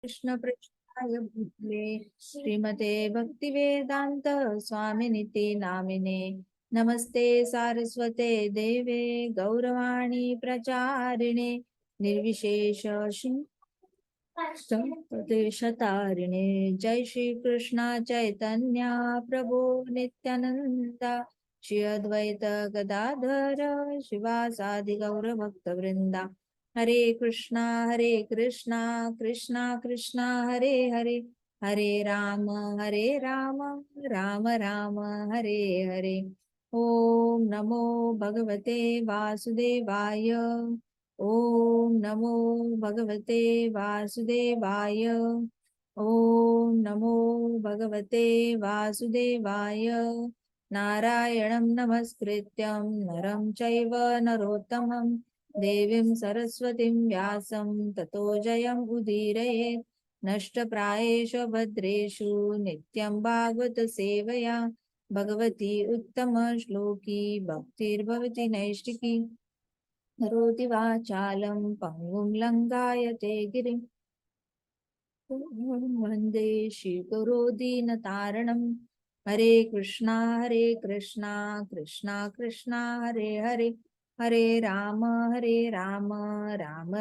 कृष्ण प्रेष्ठाय भूतले श्रीमते भक्तिवेदांत स्वामिनिति नामिने नमस्ते सारस्वते देवे गौरवाणी प्रचारिणे निर्विशेष शतारिणे जय श्री कृष्ण चैतन्य प्रभु नित्यानंदा श्री अद्वैत गदाधर शिवासादि गौर भक्त वृंदा हरे कृष्णा कृष्णा कृष्णा हरे हरे हरे राम राम राम हरे हरे ओम नमो भगवते वासुदेवाय ओम नमो भगवते वासुदेवाय ओम नमो भगवते वासुदेवाय नारायणं नमस्कृत्यं नरं चैव नरोत्तमं देवीं सरस्वतीं व्यासं ततो जयम् उदीरयेत् नष्टप्रायेषु भद्रेषु नित्यं भागवत सेवया भगवती उत्तमश्लोकी भक्तिर्भवति नैष्टिकी करोति वाचालं पङ्गुं लङ्घायते गिरिं वन्दे श्रीगुरो दीनतारणं हरे कृष्णा कृष्णा कृष्णा हरे हरे हरे राम राम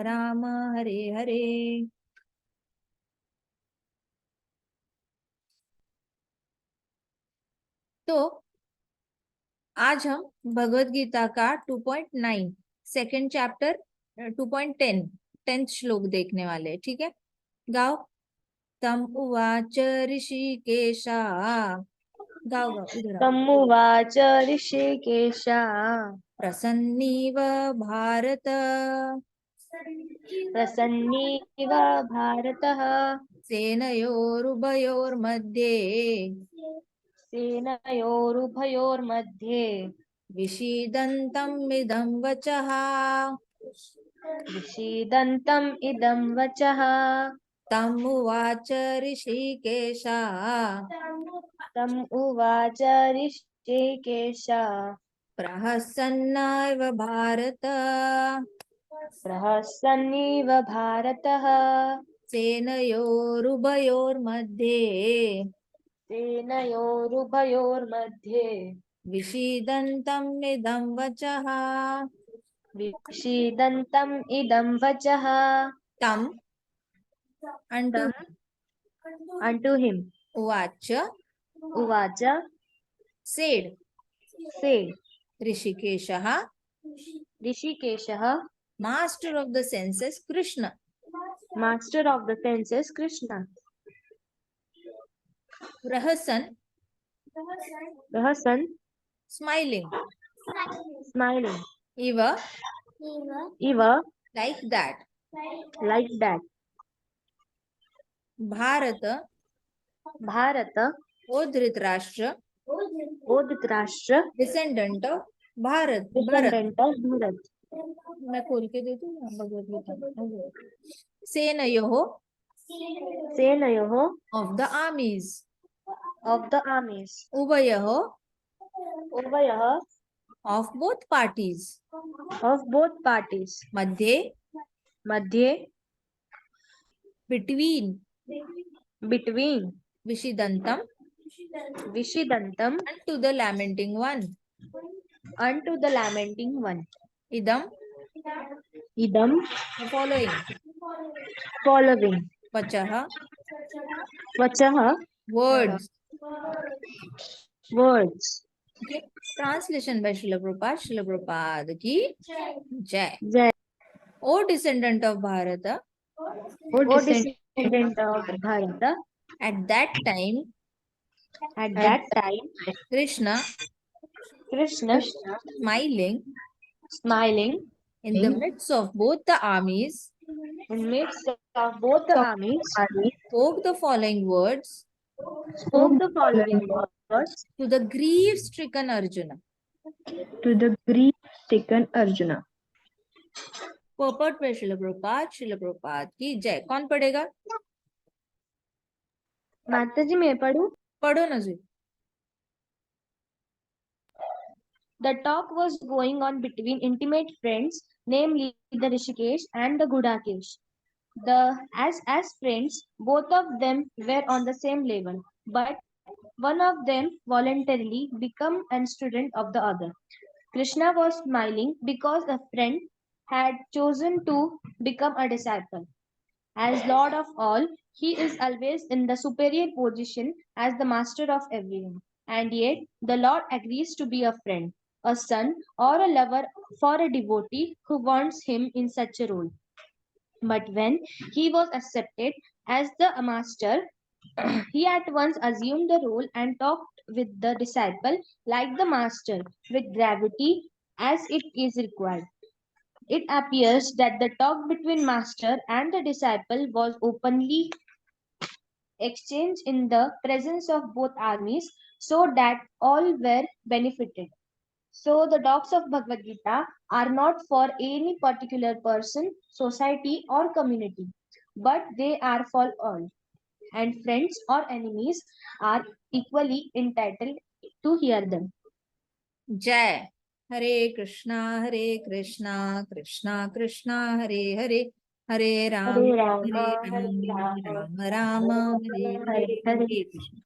राम हरे हरे। तो आज हम भगवत गीता का 2.9 सेकेंड चैप्टर 2.10 10th श्लोक देखने वाले हैं। ठीक है, गाओ। तम उवाच ऋषिकेशा, गाओ गाओ इधर आओ। तमुवाच ऋषिकेशा प्रसन्नीव भारत प्रसन्नीव भारतः सेनयोरुभयोर्मध्ये सेनयोरुभयोर्मध्ये विषीदन्तम् इदं वचः विषीदन्तम् इदं वचः तम उवाच ऋषिकेशा तम् उवाच ऋषिकेशा प्रहसन्नाव भारत प्रहसन्निव भारतः सेनयोरुभयोर्मध्ये सेनयोरुभयोर्मध्ये विषीदन्तम् इदं वचः विषीदन्तम् इदं वचः तम unto तम् unto him उवाच उवाच said said ऋषिकेशः ऋषिकेशः master of the senses Krishna master of the senses Krishna प्रहसन प्रहसन smiling smiling इव इव like that like that Bharat Bharat O Dhritarashtra O Dhritarashtra descendant of Bharat Bharat. descendant of Bharat मैं खोल के देती हूँ Bhagavad Gita. सेनयोः सेनयोः of the armies of the armies उभयोः उभयः of both parties of both parties मध्ये मध्ये between between विषिदन्तम विषिदन्तम unto the lamenting one unto the lamenting one idam idam the following following vachah vachah words। words okay, translation by Srila Prabhupada ki jai। jai O descendant of Bharata, O descendant of Bharata at that time at that time Krishna Krishna smiling smiling in the midst of both the armies in midst of both the armies spoke the following words spoke the following words to the grief-stricken Arjuna। to the grief-stricken Arjuna। Purport by Srila Prabhupada की जय। कौन पढ़ेगा? माताजी मैं पढ़ूं? पढ़ो ना जी। The talk was going on between intimate friends, namely the Rishikesh and the Gudakesh. As friends, both of them were on the same level, but one of them voluntarily became a student of the other. Krishna was smiling because a friend had chosen to become a disciple. As Lord of all, he is always in the superior position as the master of everyone. And yet, the Lord agrees to be a friend, a son, or a lover for a devotee who wants him in such a role. But when he was accepted as the master, he at once assumed the role and talked with the disciple like the master, with gravity as it is required. It appears that the talk between master and the disciple was openly exchanged in the presence of both armies so that all were benefited. So the talks of Bhagavad Gita are not for any particular person, society or community, but they are for all. And friends or enemies are equally entitled to hear them. जय हरे Krishna Krishna Krishna Hare Hare Hare Ram Hare Rama, हरे Hare Ram Rama, Ram Ram Hare Hare Hare Hare. हरे कृष्ण।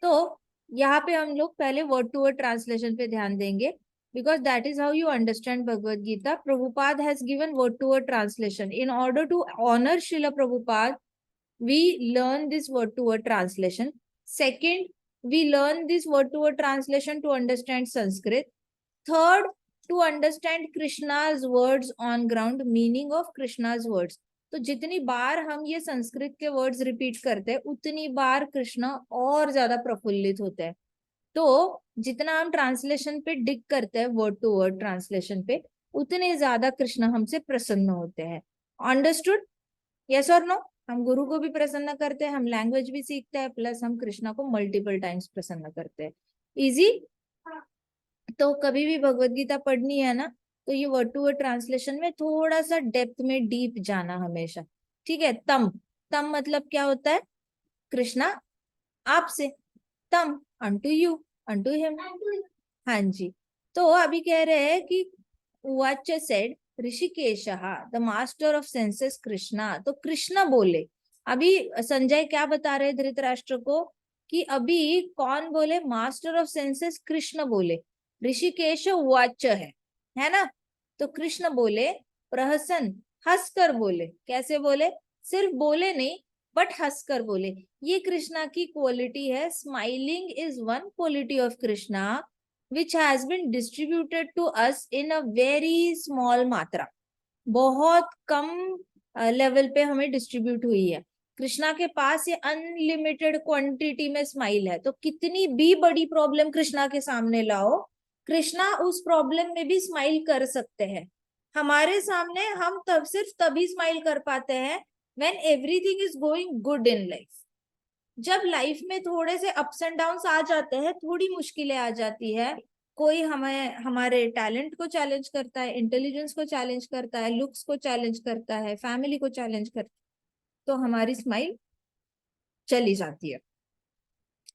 तो यहाँ पे हम लोग पहले word to word translation पे ध्यान देंगे, because that is how you understand Bhagavad Gita. Prabhupada has given word to word translation. In order to honor Srila Prabhupada, we learn this word to word translation. Second, we learn this word to word translation to understand Sanskrit. Third, to understand Krishna's words on ground, meaning of Krishna's words. तो जितनी बार हम ये संस्कृत के words repeat करते हैं उतनी बार कृष्ण और ज्यादा प्रफुल्लित होते हैं। तो जितना हम ट्रांसलेशन पे डिग करते हैं वर्ड टू वर्ड ट्रांसलेशन पे, उतने ज्यादा कृष्ण हमसे प्रसन्न होते हैं। अंडरस्टूड? यस और नो? हम गुरु को भी प्रसन्न करते हैं, हम लैंग्वेज भी सीखते हैं, प्लस हम कृष्णा को मल्टीपल टाइम्स प्रसन्न करते हैं। इजी? तो कभी भी भगवत गीता पढ़नी है ना, तो ये वर्ड टू वर्ड ट्रांसलेशन में थोड़ा सा डेप्थ में डीप जाना हमेशा, ठीक है। तम, तम मतलब क्या होता है? कृष्णा आपसे, तम अनटू यू, अनटू हिम। हाँ जी। तो अभी कह रहे हैं कि उवाच said Hrishikesh the master of senses Krishna. तो कृष्ण बोले, अभी संजय क्या बता रहे धृतराष्ट्र को कि अभी कौन बोले? मास्टर ऑफ सेंसेस कृष्ण बोले। ऋषिकेश उवाच है ना? तो कृष्ण बोले, प्रहसन, हंसकर बोले। कैसे बोले? सिर्फ बोले नहीं, बट हंसकर बोले। ये कृष्णा की क्वालिटी है। Smiling is one quality of Krishna which has been distributed to us in a very small मात्रा। बहुत कम लेवल पे हमें डिस्ट्रीब्यूट हुई है। कृष्णा के पास ये अनलिमिटेड क्वांटिटी में स्माइल है। तो कितनी भी बड़ी प्रॉब्लम कृष्णा के सामने लाओ, कृष्णा उस प्रॉब्लम में भी स्माइल कर सकते हैं। हमारे सामने हम तब सिर्फ तभी स्माइल कर पाते हैं when everything is going good in life. जब लाइफ में थोड़े से अप्स एंड डाउन्स आ जाते हैं, थोड़ी मुश्किलें आ जाती है, कोई हमें हमारे टैलेंट को चैलेंज करता है, इंटेलिजेंस को चैलेंज करता है, लुक्स को चैलेंज करता है, फैमिली को चैलेंज करता है, तो हमारी स्माइल चली जाती है।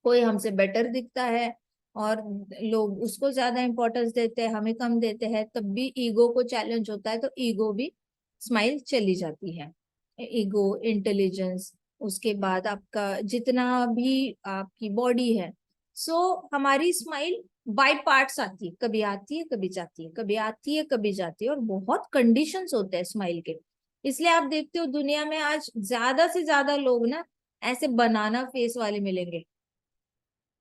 कोई हमसे बेटर दिखता है और लोग उसको ज्यादा इंपॉर्टेंस देते हैं, हमें कम देते हैं, तब भी ईगो को चैलेंज होता है, तो ईगो भी स्माइल चली जाती है। ईगो, इंटेलिजेंस, उसके बाद आपका जितना भी आपकी बॉडी है। सो हमारी स्माइल बाय पार्ट्स आती है, कभी आती है कभी जाती है, कभी आती है कभी जाती है, और बहुत कंडीशंस होते हैं स्माइल के। इसलिए आप देखते हो दुनिया में आज ज्यादा से ज्यादा लोग ना ऐसे बनाना फेस वाले मिलेंगे।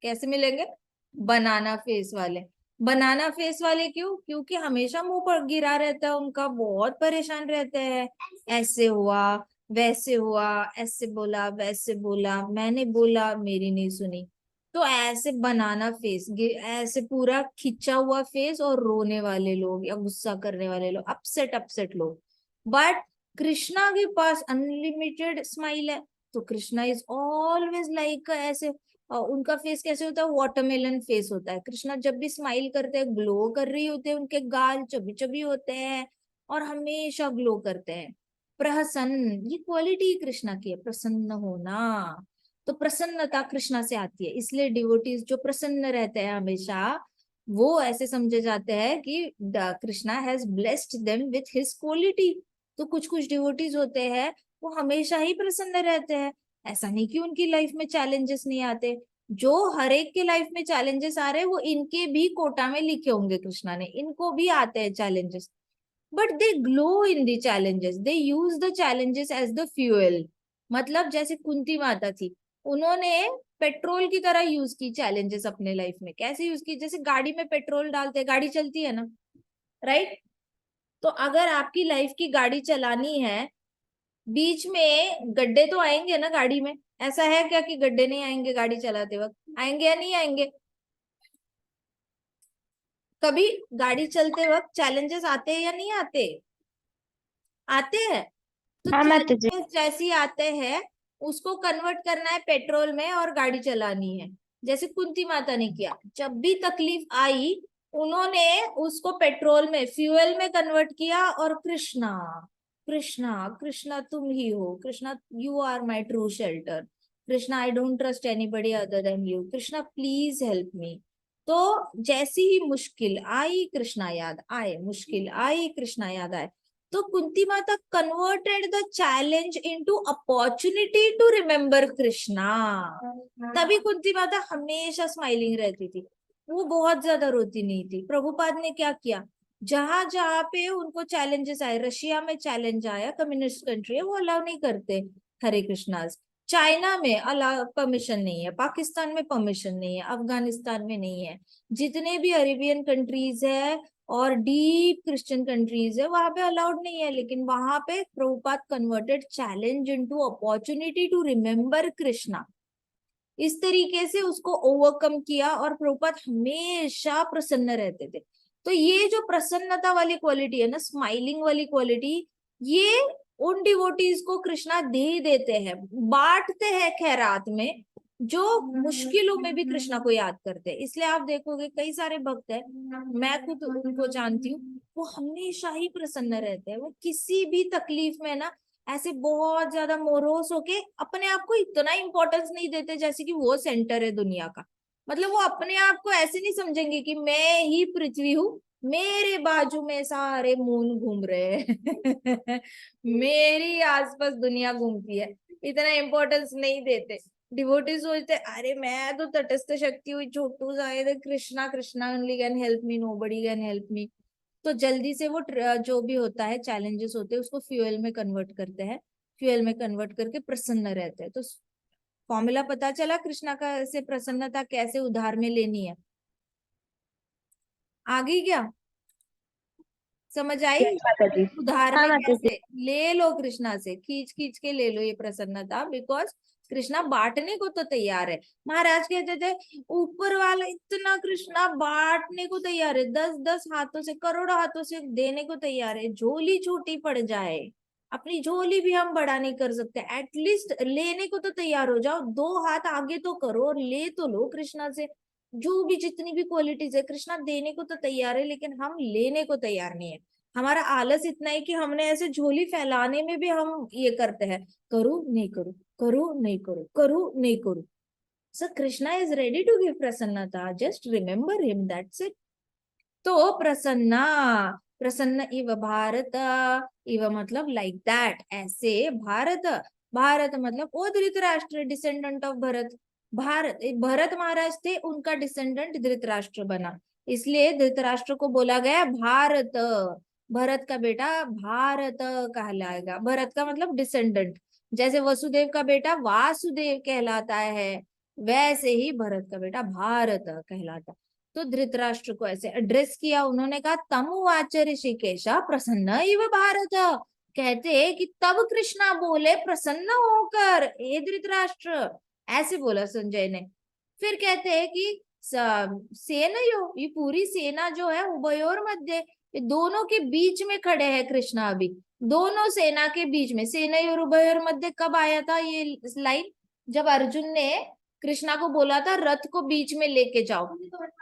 कैसे मिलेंगे? बनाना फेस वाले। बनाना फेस वाले क्यों? क्योंकि हमेशा मुंह पर गिरा रहता है उनका, बहुत परेशान रहते हैं। ऐसे हुआ, वैसे हुआ, ऐसे बोला, वैसे बोला, मैंने बोला, मेरी नहीं सुनी। तो ऐसे बनाना फेस, ऐसे पूरा खिंचा हुआ फेस, और रोने वाले लोग या गुस्सा करने वाले लोग, अपसेट अपसेट लोग। बट कृष्णा के पास अनलिमिटेड स्माइल है। तो कृष्णा इज ऑलवेज लाइक ऐसे, उनका फेस कैसे होता है? वाटरमेलन फेस होता है। कृष्णा जब भी स्माइल करते हैं, ग्लो कर रही होते हैं, उनके गाल चबी चबी होते हैं और हमेशा ग्लो करते हैं। प्रसन्न, ये क्वालिटी कृष्णा की है, प्रसन्न होना। तो प्रसन्नता कृष्णा से आती है, इसलिए डिवोटीज जो प्रसन्न रहते हैं हमेशा, वो ऐसे समझे जाते हैं कि Krishna has blessed them with his quality. तो कुछ कुछ डिवोटीज होते हैं वो हमेशा ही प्रसन्न रहते हैं। ऐसा नहीं कि उनकी लाइफ में चैलेंजेस नहीं आते, जो हर एक के लाइफ में चैलेंजेस आ रहे हैं वो इनके भी कोटा में लिखे होंगे कृष्णा ने, इनको भी आते हैं challenges, but they glow in the challenges, they use the challenges as the fuel. मतलब जैसे कुंती माता थी, उन्होंने पेट्रोल की तरह यूज की चैलेंजेस अपने लाइफ में। कैसे यूज की? जैसे गाड़ी में पेट्रोल डालते गाड़ी चलती है ना, राइट? तो अगर आपकी लाइफ की गाड़ी चलानी है, बीच में गड्ढे तो आएंगे ना गाड़ी में। ऐसा है क्या कि गड्ढे नहीं आएंगे गाड़ी चलाते वक्त? आएंगे या नहीं आएंगे? कभी गाड़ी चलते वक्त चैलेंजेस आते हैं या नहीं आते? आते हैं। तो हाँ माता जी। चैलेंजेस जैसे ही आते हैं उसको कन्वर्ट करना है पेट्रोल में और गाड़ी चलानी है। जैसे कुंती माता ने किया, जब भी तकलीफ आई उन्होंने उसको पेट्रोल में, फ्यूएल में कन्वर्ट किया, और कृष्णा कृष्णा कृष्णा तुम ही हो, Krishna you are my true shelter, Krishna I don't trust anybody other than you, Krishna please help me. तो जैसी ही मुश्किल आई कृष्णा याद आए, मुश्किल आई कृष्णा याद आए। तो कुंती माता converted the challenge into opportunity to remember Krishna. तभी कुंती माता हमेशा स्माइलिंग रहती थी, वो बहुत ज्यादा रोती नहीं थी। प्रभुपाद ने क्या किया, जहां जहां पे उनको चैलेंजेस आए, रशिया में चैलेंज आया, कम्युनिस्ट कंट्री है, वो अलाउ नहीं करते हरे कृष्णास। चाइना में अलाउ, परमिशन नहीं है, पाकिस्तान में परमिशन नहीं है, अफगानिस्तान में नहीं है, जितने भी अरेबियन कंट्रीज है और डीप क्रिश्चियन कंट्रीज है वहां पे अलाउड नहीं है। लेकिन वहां पे Prabhupada converted challenge into opportunity to remember Krishna, इस तरीके से उसको ओवरकम किया, और प्रभुपाद हमेशा प्रसन्न रहते थे। तो ये जो प्रसन्नता वाली क्वालिटी है ना, स्माइलिंग वाली क्वालिटी, ये उन डिवोटीज को कृष्णा दे देते हैं, बांटते हैं खैरात में, जो मुश्किलों में भी कृष्णा को याद करते हैं। इसलिए आप देखोगे कई सारे भक्त हैं, मैं खुद उनको जानती हूँ, वो हमेशा ही प्रसन्न रहते हैं। वो किसी भी तकलीफ में ना ऐसे बहुत ज्यादा मोरोस होके अपने आप को इतना इंपॉर्टेंस नहीं देते जैसे कि वो सेंटर है दुनिया का। मतलब वो अपने आप को ऐसे नहीं समझेंगे कि मैं ही पृथ्वी हूँ, मेरे बाजू में सारे मून घूम रहे हैं मेरी आसपास दुनिया घूमती है, इतना इंपॉर्टेंस नहीं देते। डिवोटी सोचते अरे मैं तो तटस्थ शक्ति हुई, छोटू सा है, Krishna Krishna only can help me, nobody can help me. तो जल्दी से वो जो भी होता है चैलेंजेस होते हैं उसको फ्यूएल में कन्वर्ट करते हैं, फ्यूएल में कन्वर्ट करके प्रसन्न रहते हैं। तो फॉर्मूला पता चला कृष्णा का से प्रसन्नता कैसे उधार में लेनी है? आ गई क्या? समझ आई? यस माता जी। उधार हाँ में माता जी। कैसे ले लो, कृष्णा से खींच खींच के ले लो ये प्रसन्नता, बिकॉज कृष्णा बांटने को तो तैयार है। महाराज कहते थे ऊपर वाला इतना कृष्णा बांटने को तैयार है, 10-10 हाथों से, करोड़ों हाथों से देने को तैयार है। झोली छोटी पड़ जाए, अपनी झोली भी हम बड़ा नहीं कर सकते, एटलीस्ट लेने को तो तैयार हो जाओ, 2 हाथ आगे तो करो और ले तो लो कृष्णा से। जो भी जितनी भी क्वालिटीज है कृष्णा देने को तो तैयार है, लेकिन हम लेने को तैयार नहीं है। हमारा आलस इतना है कि हमने ऐसे झोली फैलाने में भी हम ये करते हैं, करूं नहीं करूं, करूं नहीं करूं, करूं नहीं करूं। So Krishna is ready to give प्रसन्नता, just remember him, that's it. तो प्रसन्ना, प्रसन्न इव भारत, इव मतलब लाइक दैट, ऐसे भारत, भारत मतलब ओ धृतराष्ट्र, डिसेंडेंट ऑफ भरत। भारत, भरत महाराज थे, उनका डिसेंडेंट धृतराष्ट्र बना, इसलिए धृतराष्ट्र को बोला गया भारत। भरत का बेटा भारत कहलाएगा, भरत का मतलब डिसेंडेंट। जैसे वसुदेव का बेटा वासुदेव कहलाता है, वैसे ही भरत का बेटा भारत कहलाता। तो धृतराष्ट्र को ऐसे एड्रेस किया, उन्होंने कहा तम उवाच ऋषिकेशा प्रसन्न इव भारत। कहते कि तब कृष्णा बोले प्रसन्न होकर, ए धृतराष्ट्र, ऐसे बोला संजय ने। फिर कहते हैं कि सेनयो, ये पूरी सेना जो है, उभयोर मध्य, ये दोनों के बीच में खड़े हैं कृष्णा अभी, दोनों सेना के बीच में। सेनयोर उभयोर मध्य कब आया था ये लाइन? जब अर्जुन ने कृष्णा को बोला था रथ को बीच में लेके जाओ,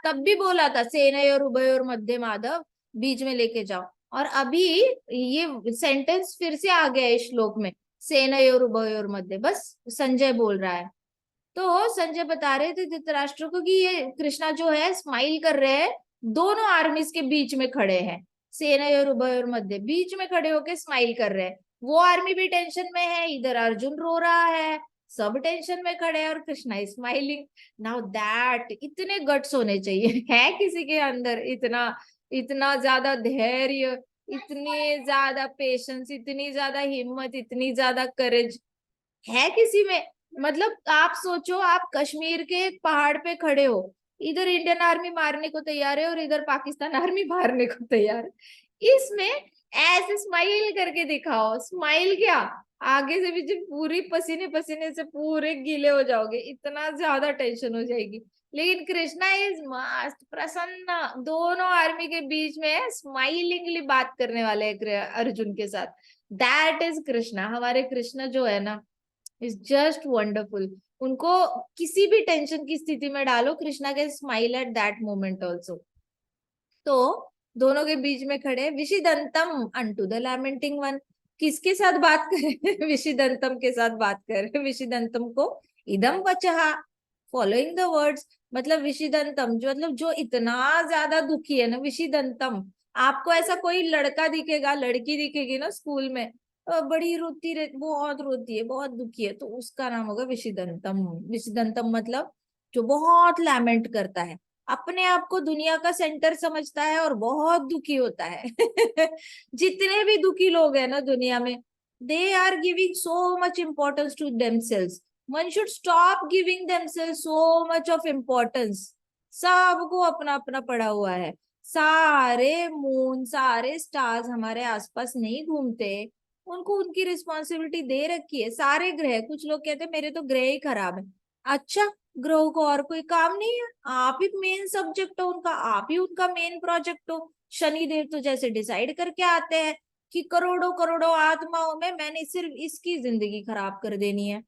तब भी बोला था सेनयोर उभयोर मध्य माधव, बीच में लेके जाओ। और अभी ये सेंटेंस फिर से आ गया है श्लोक में, सेनयोर उभयोर मध्य, बस संजय बोल रहा है। तो संजय बता रहे थे धृतराष्ट्र को कि ये कृष्णा जो है स्माइल कर रहे हैं, दोनों आर्मीज के बीच में खड़े हैं, सेना और उभय और मध्य, बीच में खड़े होके स्माइल कर रहे हैं। वो आर्मी भी टेंशन में है, इधर अर्जुन रो रहा है, सब टेंशन में खड़े हैं और Krishna is smiling. Now that इतने गट्स होने चाहिए है किसी के अंदर, इतना इतना ज्यादा धैर्य, इतनी ज्यादा पेशेंस, इतनी ज्यादा हिम्मत, इतनी ज्यादा करेज है किसी में? मतलब आप सोचो, आप कश्मीर के एक पहाड़ पे खड़े हो, इधर इंडियन आर्मी मारने को तैयार है और इधर पाकिस्तान आर्मी मारने को तैयार है। इसमें ऐसे स्माइल करके दिखाओ, स्माइल क्या, आगे से भी जब पूरी पसीने पसीने से पूरे गीले हो जाओगे, इतना ज्यादा टेंशन हो जाएगी। लेकिन कृष्णा इज मस्त प्रसन्न, दोनों आर्मी के बीच में स्माइलिंगली बात करने वाले हैं अर्जुन के साथ। That is Krishna. हमारे कृष्णा जो है ना, इज जस्ट वंडरफुल। उनको किसी भी टेंशन की स्थिति में डालो, कृष्णा के smile at that moment also. तो दोनों के बीच में खड़े विशिदंतम अनटू द लैमेंटिंग वन। किसके साथ बात करें? विशिदंतम के साथ बात करें। विशिदंतम को इदम वचहा, फॉलोइंग द वर्ड्स। मतलब विशिदंतम जो, मतलब जो इतना ज्यादा दुखी है ना, विशिदंतम। आपको ऐसा कोई लड़का दिखेगा, लड़की दिखेगी ना स्कूल में, बड़ी रोती रह, बहुत रोती है, बहुत दुखी है, तो उसका नाम होगा विशिदंतम। विशिदंतम मतलब जो बहुत लैमेंट करता है, अपने आप को दुनिया का सेंटर समझता है और बहुत दुखी होता है। जितने भी दुखी लोग हैं ना दुनिया में, they are giving so much importance to themselves. One should stop giving themselves so much of importance. सबको अपना अपना पड़ा हुआ है। सारे मून, सारे स्टार्स हमारे आसपास नहीं घूमते, उनको उनकी रिस्पॉन्सिबिलिटी दे रखी है। सारे ग्रह, कुछ लोग कहते हैं मेरे तो ग्रह ही खराब है। अच्छा, ग्रहों को और कोई काम नहीं है? आप ही मेन सब्जेक्ट हो उनका, आप ही उनका मेन प्रोजेक्ट हो। शनि देव तो जैसे डिसाइड करके आते हैं कि करोड़ों करोड़ों आत्माओं में मैंने सिर्फ इसकी जिंदगी खराब कर देनी है।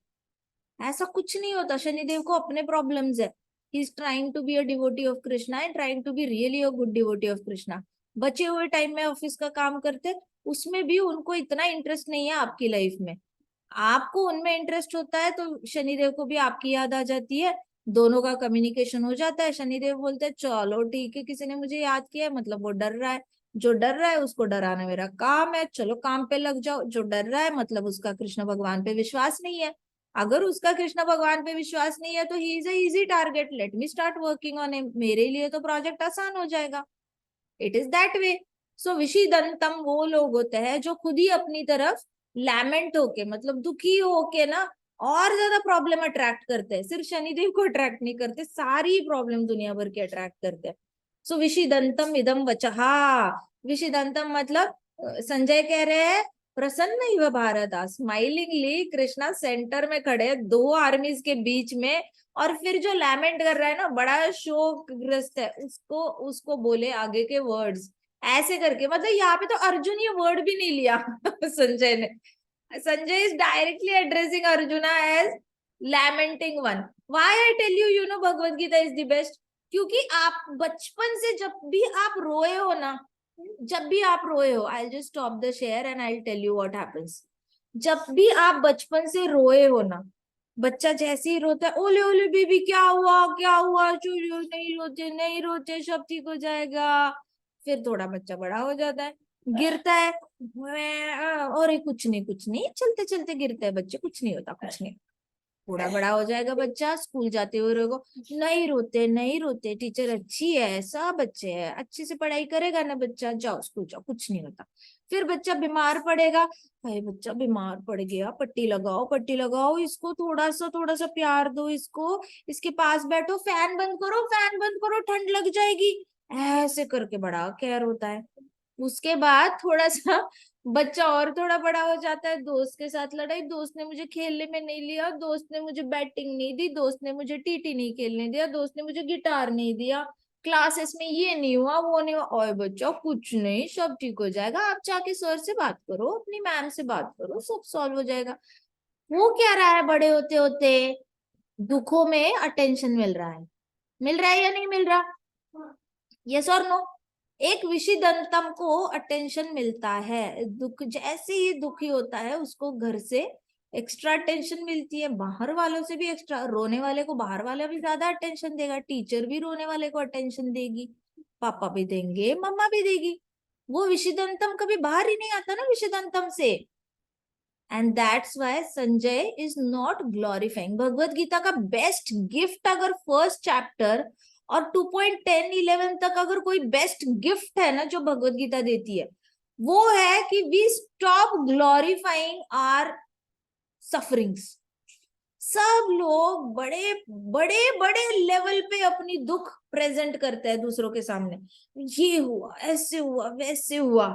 ऐसा कुछ नहीं होता। शनिदेव को अपने प्रॉब्लम्स है। He is trying to be a devotee of Krishna and trying to be really a good devotee of Krishna. बचे हुए टाइम में ऑफिस का काम करते, उसमें भी उनको इतना इंटरेस्ट नहीं है आपकी लाइफ में। आपको उनमें इंटरेस्ट होता है तो शनिदेव को भी आपकी याद आ जाती है, दोनों का कम्युनिकेशन हो जाता है। शनिदेव बोलते हैं चलो ठीक है, किसी ने मुझे याद किया है, मतलब वो डर रहा है, जो डर रहा है उसको डराना मेरा काम है, चलो काम पे लग जाओ। जो डर रहा है मतलब उसका कृष्ण भगवान पे विश्वास नहीं है। अगर उसका कृष्ण भगवान पे विश्वास नहीं है तो he is a easy target, let me start working on him, मेरे लिए तो प्रोजेक्ट आसान हो जाएगा। It is that way. So विषिदंतम वो लोग होते हैं जो खुद ही अपनी तरफ लैमेंट होके, मतलब दुखी होके ना, और ज्यादा प्रॉब्लम अट्रैक्ट करते हैं। सिर्फ शनिदेव को अट्रैक्ट नहीं करते, सारी प्रॉब्लम दुनिया भर के अट्रैक्ट करते हैं। सो विषिदंतम इदम वचहा। विषिदंतम मतलब संजय कह रहे हैं प्रसन्न इव भारत, स्माइलिंगली कृष्णा सेंटर में खड़े दो आर्मीज के बीच में, और फिर जो लैमेंट कर रहा है ना, बड़ा शोकग्रस्त है, उसको उसको बोले आगे के वर्ड्स ऐसे करके। मतलब यहाँ पे तो अर्जुन ये वर्ड भी नहीं लिया संजय ने। Sanjay is directly addressing Arjuna as lamenting one. Why I tell you, you know Bhagavad Gita is the best. क्योंकि आप बचपन से जब भी आप रोए हो ना, जब भी आप रोए हो, I just stop the share and I tell you what happens. जब भी आप बचपन से रोए हो ना, बच्चा जैसे ही रोता है, ओले ओले बेबी क्या हुआ क्या हुआ, चूरियो नहीं रोते नहीं रोते, सब ठीक हो जाएगा। फिर थोड़ा बच्चा बड़ा हो जाता है, गिरता है, और ये कुछ नहीं, चलते चलते गिरता है बच्चे, कुछ नहीं होता, कुछ नहीं। थोड़ा बड़ा हो जाएगा बच्चा, स्कूल जाते हुए रोएगा, नहीं रोते नहीं रोते, टीचर अच्छी है, सब अच्छे है, अच्छे से पढ़ाई करेगा ना बच्चा, जाओ स्कूल जाओ, कुछ नहीं होता। फिर बच्चा बीमार पड़ेगा, भाई बच्चा बीमार पड़ गया, पट्टी लगाओ पट्टी लगाओ, इसको थोड़ा सा प्यार दो, इसको इसके पास बैठो, फैन बंद करो फैन बंद करो, ठंड लग जाएगी। ऐसे करके बड़ा केयर होता है। उसके बाद थोड़ा सा बच्चा और थोड़ा बड़ा हो जाता है, दोस्त के साथ लड़ाई, दोस्त ने मुझे खेलने में नहीं लिया, दोस्त ने मुझे बैटिंग नहीं दी, दोस्त ने मुझे टीटी नहीं खेलने दिया, दोस्त ने मुझे गिटार नहीं दिया, क्लासेस में ये नहीं हुआ वो नहीं हुआ। और बच्चा कुछ नहीं, सब ठीक हो जाएगा, आप जाके सर से बात करो, अपनी मैम से बात करो, सब सॉल्व हो जाएगा। वो क्या रहा है, बड़े होते होते दुखों में अटेंशन मिल रहा है, मिल रहा है या नहीं मिल रहा? यस और नो? एक विषिदंतम को अटेंशन मिलता है, दुख जैसे ही दुखी होता है उसको घर से एक्स्ट्रा अटेंशन मिलती है, बाहर वालों से भी एक्स्ट्रा। रोने वाले को बाहर वाला भी ज्यादा अटेंशन देगा, टीचर भी रोने वाले को अटेंशन देगी, पापा भी देंगे, मम्मा भी देगी। वो विषिदंतम कभी बाहर ही नहीं आता ना विषिदंतम से। And that's why Sanjay is not glorifying. Bhagavad Gita का बेस्ट गिफ्ट अगर फर्स्ट चैप्टर और 2.10-11 तक अगर कोई बेस्ट गिफ्ट है ना जो भगवत गीता देती है, वो है कि we stop glorifying our sufferings. सब लोग बड़े बड़े बड़े लेवल पे अपनी दुख प्रेजेंट करते हैं दूसरों के सामने, ये हुआ, ऐसे हुआ, वैसे हुआ,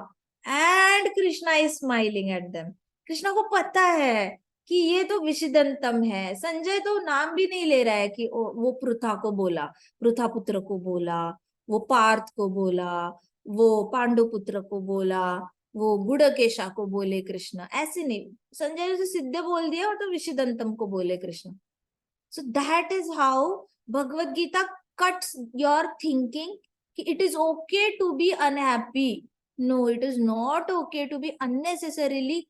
and Krishna is smiling at them. Krishna को पता है कि ये तो विषिदंतम है। संजय तो नाम भी नहीं ले रहा है कि वो पृथा को बोला, पृथा पुत्र को बोला, वो पार्थ को बोला, वो पांडु पुत्र को बोला, वो गुड़केशा को बोले कृष्ण, ऐसे नहीं। संजय ने तो सीधे बोल दिया और तो विषिदंतम को बोले कृष्ण। So that is how Bhagavad Gita cuts your thinking कि it is okay to be unhappy. No, it is not okay to be unnecessarily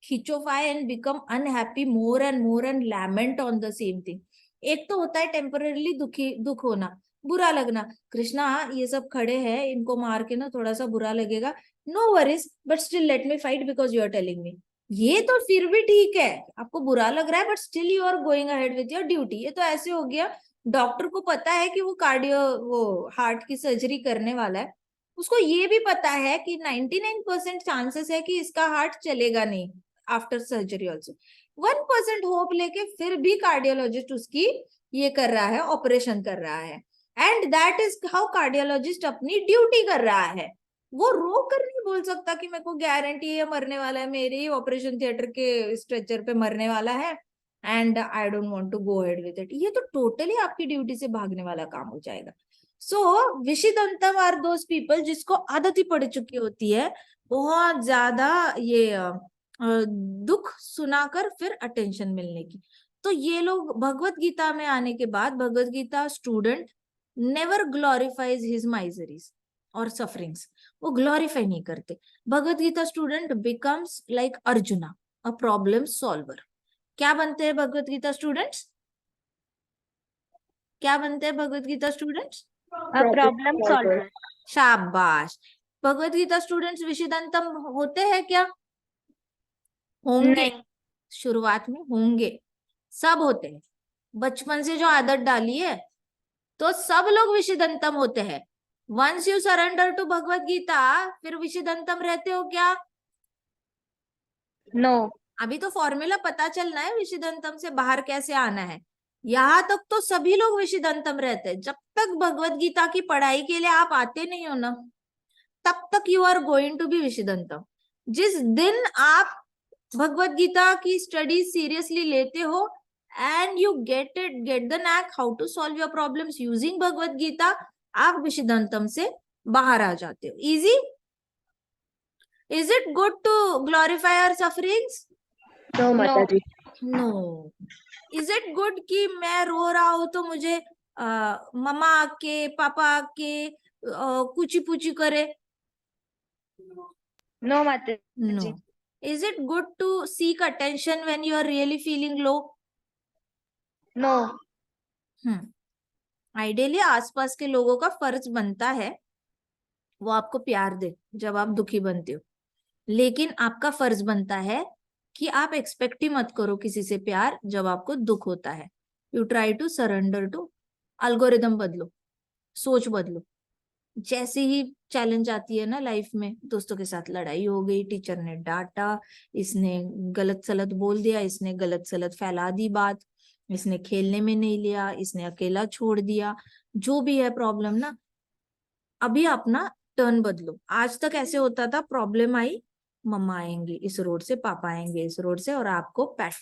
खिचोफाई and become unhappy more and lament on the same thing. एक तो होता है temporarily दुख होना, बुरा लगना, कृष्णा ये सब खड़े हैं, इनको मार के ना थोड़ा सा बुरा लगेगा, no worries, but still let me fight because you are telling me. ये तो फिर भी ठीक है, आपको बुरा लग रहा है but still you are going ahead with your duty. ये तो ऐसे हो गया, डॉक्टर को पता है कि वो हार्ट की सर्जरी करने वाला है, उसको ये भी पता है कि 99% चांसेस है कि इसका हार्ट चलेगा नहीं आफ्टर सर्जरी ऑल्सो। 1% होप लेके फिर भी कार्डियोलॉजिस्ट उसकी ये कर रहा है, ऑपरेशन कर रहा है। And that is how cardiologist अपनी ड्यूटी कर रहा है। वो रो कर नहीं बोल सकता कि मेरे को गारंटी है मरने वाला है, मेरे ही ऑपरेशन थिएटर के स्ट्रेचर पे मरने वाला है and I don't want to go ahead with it. ये तो टोटली आपकी ड्यूटी से भागने वाला काम हो जाएगा। सो विषिदंतम आर दोज पीपल जिसको आदत ही पड़ चुकी होती है बहुत ज्यादा ये दुख सुनाकर फिर अटेंशन मिलने की। तो ये लोग भगवत गीता में आने के बाद Bhagavad Gita student never glorifies his miseries और सफरिंग्स, वो ग्लोरीफाई नहीं करते। Bhagavad Gita student becomes like Arjuna, a problem solver. क्या बनते हैं भगवत गीता स्टूडेंट्स? क्या बनते हैं Bhagavad Gita students? A problem solver. शाबाश। भगवत गीता स्टूडेंट्स विषिदंतम होते हैं क्या? होंगे, नहीं। शुरुआत में होंगे, सब होते हैं। बचपन से जो आदत डाली है तो सब लोग विषिदंतम होते हैं। Once you surrender to Bhagavad Gita फिर विषिदंतम रहते हो क्या? नो। अभी तो फॉर्मूला पता चलना है विषिदंतम से बाहर कैसे आना है। यहाँ तक तो सभी लोग विषिदंतम रहते हैं। जब तक भगवत गीता की पढ़ाई के लिए आप आते नहीं हो ना, तब तक you are going to be विषिदंतम। जिस दिन आप भगवत गीता की स्टडी सीरियसली लेते हो and you get the knack how to solve your problems using Bhagavad Gita, आप विषिदंतम से बाहर आ जाते हो। Easy? Is it good to glorify our sufferings? No, Mataji. No. Is it good कि मैं रो रहा हूं तो मुझे मम्मा आके पापा आके कुची पुची करे? No, Mataji. No. Is it good to seek attention when you are really feeling low? No. Ideally आसपास के लोगों का फर्ज बनता है वो आपको प्यार दे जब आप दुखी बनते हो, लेकिन आपका फर्ज बनता है कि आप एक्सपेक्ट ही मत करो किसी से प्यार जब आपको दुख होता है। You try to surrender to, algorithm बदलो, सोच बदलो। जैसे ही चैलेंज आती है ना लाइफ में, दोस्तों के साथ लड़ाई हो गई, टीचर ने डांटा, इसने गलत सलत बोल दिया, इसने गलत सलत फैला दी बात, इसने खेलने में नहीं लिया, इसने अकेला छोड़ दिया, जो भी है प्रॉब्लम ना, अभी अपना टर्न बदलो। आज तक ऐसे होता था, प्रॉब्लम आई, मम्मा आएंगे इस रोड से, पापा आएंगे इस रोड से और आपको पैट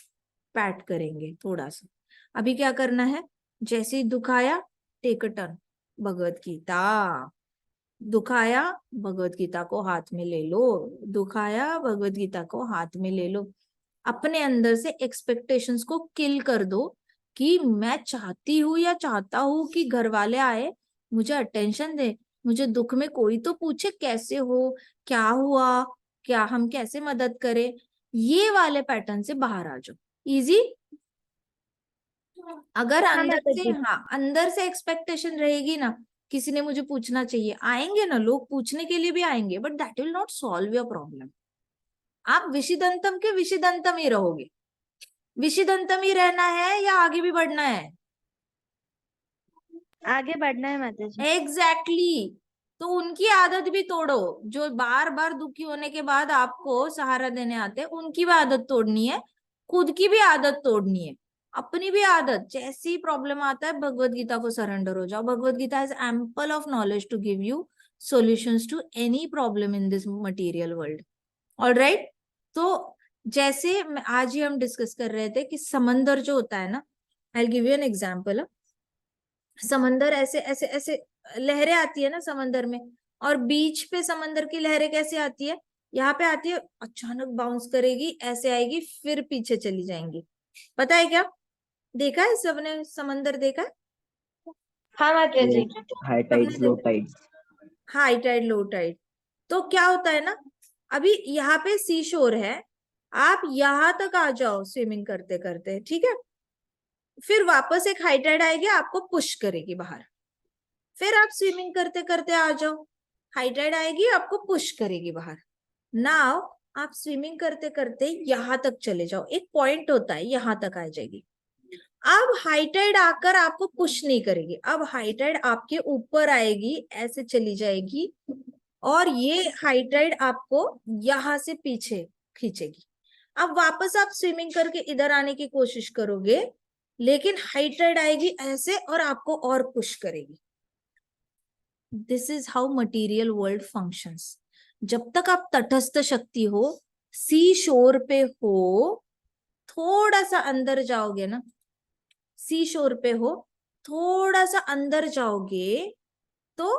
पैट करेंगे थोड़ा सा। अभी क्या करना है? जैसे ही दुख आया, take a turn, Bhagavad Gita. दुख आया, भगवत गीता को हाथ में ले लो, दुख आया, भगवत गीता को हाथ में ले लो। अपने अंदर से एक्सपेक्टेशंस को किल कर दो कि मैं चाहती हूँ या चाहता हूँ कि घर वाले आए, मुझे अटेंशन दे, मुझे दुख में कोई तो पूछे कैसे हो, क्या हुआ, क्या हम कैसे मदद करें। ये वाले पैटर्न से बाहर आ जाओ। इजी? अगर अंदर से एक्सपेक्टेशन रहेगी ना, किसी ने मुझे पूछना चाहिए, आएंगे ना लोग पूछने के लिए भी आएंगे, but that will not solve your problem. आप विशिदंतम के विशिदंतम ही रहोगे। विशिदंतम ही रहना है या आगे भी बढ़ना है? आगे बढ़ना है माता जी। एग्जैक्टली तो उनकी आदत भी तोड़ो, जो बार बार दुखी होने के बाद आपको सहारा देने आते हैं, उनकी भी आदत तोड़नी है, खुद की भी आदत तोड़नी है, अपनी भी आदत। जैसी ही प्रॉब्लम आता है भगवत गीता को सरेंडर हो जाओ। Bhagavad Gita has ample of knowledge to give you solutions to any problem in this material world. Alright, तो जैसे आज ही हम डिस्कस कर रहे थे कि समंदर जो होता है ना, I give you an example. समंदर ऐसे ऐसे ऐसे लहरें आती है ना समंदर में, और बीच पे समंदर की लहरें कैसे आती है? यहाँ पे आती है, अचानक बाउंस करेगी, ऐसे आएगी, फिर पीछे चली जाएंगी। पता है क्या? देखा है सबने समंदर देखा है? हाँ माता जी। हाई सबने टाइड्स लो देखा? Tides. High tide low tide. तो क्या होता है ना, अभी यहाँ पे सी शोर है, आप यहाँ तक आ जाओ स्विमिंग करते करते, ठीक है? फिर वापस एक हाई टाइड आएगी, आपको पुश करेगी बाहर, फिर आप स्विमिंग करते करते आ जाओ, हाई टाइड आएगी, आपको पुश करेगी बाहर। नाउ आप स्विमिंग करते करते यहां तक चले जाओ, एक पॉइंट होता है, यहां तक आ जाएगी। अब हाई टाइड आकर आपको पुश नहीं करेगी, अब हाई टाइड आपके ऊपर आएगी, ऐसे चली जाएगी, और ये हाई टाइड आपको यहां से पीछे खींचेगी। अब वापस आप स्विमिंग करके इधर आने की कोशिश करोगे, लेकिन हाई टाइड आएगी ऐसे और आपको और पुश करेगी। This is how material world functions. जब तक आप तटस्थ शक्ति हो, सी शोर पे हो, थोड़ा सा अंदर जाओगे ना, सी शोर पे हो, थोड़ा सा अंदर जाओगे तो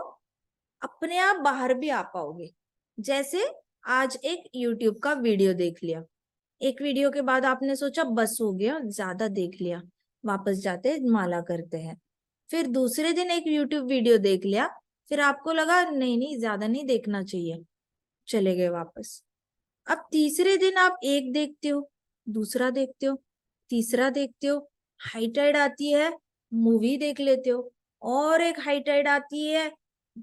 अपने आप बाहर भी आ पाओगे। जैसे आज एक YouTube का वीडियो देख लिया, एक वीडियो के बाद आपने सोचा बस हो गया, ज्यादा देख लिया, वापस जाते माला करते हैं। फिर दूसरे दिन एक YouTube वीडियो देख लिया, फिर आपको लगा नहीं नहीं ज्यादा नहीं देखना चाहिए, चले गए वापस। अब तीसरे दिन आप एक देखते हो, दूसरा देखते हो, तीसरा देखते हो, हाई टाइड आती है, मूवी देख लेते हो, और एक हाई टाइड आती है,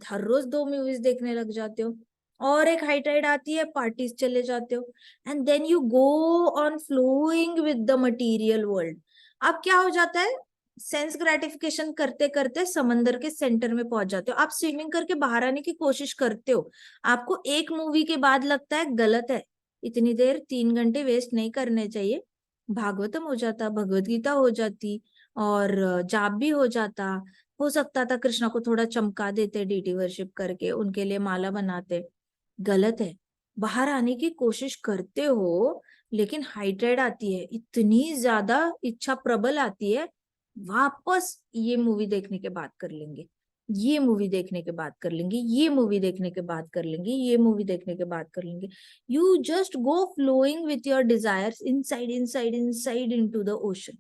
हर रोज 2 मूवीज देखने लग जाते हो, और एक हाई टाइड आती है, पार्टीज चले जाते हो, and then you go on flowing with the material world. अब क्या हो जाता है, सेंस ग्रेटिफिकेशन करते करते समंदर के सेंटर में पहुंच जाते हो। आप स्विमिंग करके बाहर आने की कोशिश करते हो, आपको एक मूवी के बाद लगता है गलत है, इतनी देर 3 घंटे वेस्ट नहीं करने चाहिए, भागवतम हो जाता, भगवत गीता हो जाती, और जाप भी हो जाता, हो सकता था कृष्णा को थोड़ा चमका देते डीटी वर्शिप करके, उनके लिए माला बनाते। गलत है, बाहर आने की कोशिश करते हो, लेकिन हाइड्रेट आती है, इतनी ज्यादा इच्छा प्रबल आती है, वापस ये मूवी देखने के बाद कर लेंगे, ये मूवी देखने के बाद कर लेंगे, ये मूवी देखने के बाद कर लेंगे, ये मूवी देखने के बाद कर लेंगे। You just go flowing with your desires inside, inside, inside into the ocean.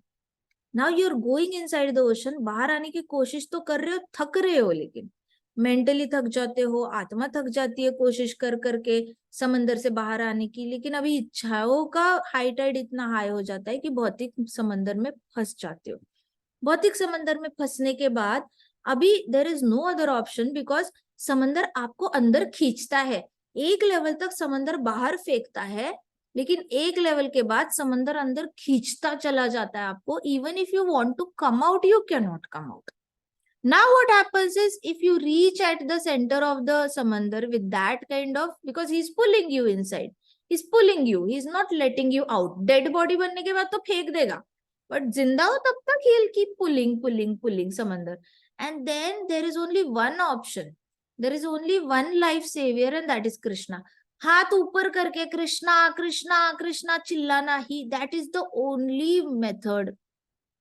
Now you're going inside the ocean. बाहर आने की कोशिश तो कर रहे हो, थक रहे हो, लेकिन मेंटली थक जाते हो, आत्मा थक जाती है कोशिश कर करके समंदर से बाहर आने की, लेकिन अभी इच्छाओं का हाई टाइड इतना हाई हो जाता है कि भौतिक समंदर में फंस जाते हो। भौतिक समंदर में फंसने के बाद अभी there is no other option, because समंदर आपको अंदर खींचता है। एक लेवल तक समंदर बाहर फेंकता है, लेकिन एक लेवल के बाद समंदर अंदर खींचता चला जाता है आपको। Even if you want to come out, you cannot come out. Now what happens is, if you reach at the center of the samandar with that kind of, because he's pulling you inside, he's pulling you, he's not letting you out. Dead body बनने के बाद तो फेंक देगा, but जिंदा हो तब तक he'll keep pulling, pulling, pulling समंदर। And then there is only one option, there is only one life savior, and that is Krishna. हाथ ऊपर करके कृष्णा कृष्णा कृष्णा चिल्लाना ही, that is the only method,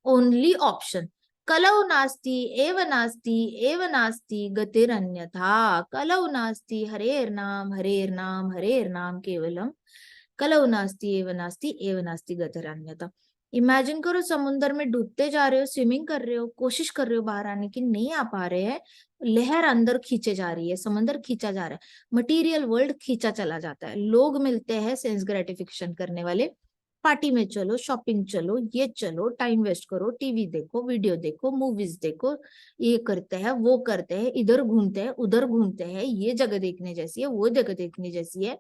only option. कलौ नास्ति एव नास्ति एव नास्ति गतिरन्यथा, कलौ नास्ति हरेर नाम केवलम, कलौ नास्ति एव नास्ति गतिरन्यथा। इमेजिन करो समुद्र में डूबते जा रहे हो, स्विमिंग कर रहे हो, कोशिश कर रहे हो बाहर आने की, नहीं आ पा रहे हैं, लहर अंदर खींचे जा रही है, समंदर खींचा जा रहा है, मटीरियल वर्ल्ड खींचा चला जाता है। लोग मिलते हैं सेंस ग्रेटिफिकेशन करने वाले, पार्टी में चलो, शॉपिंग चलो, ये चलो, टाइम वेस्ट करो, टीवी देखो, वीडियो देखो, मूवीज देखो, ये करते हैं, वो करते हैं, इधर घूमते हैं, उधर घूमते हैं, ये जगह देखने जैसी है, वो जगह देखने जैसी है,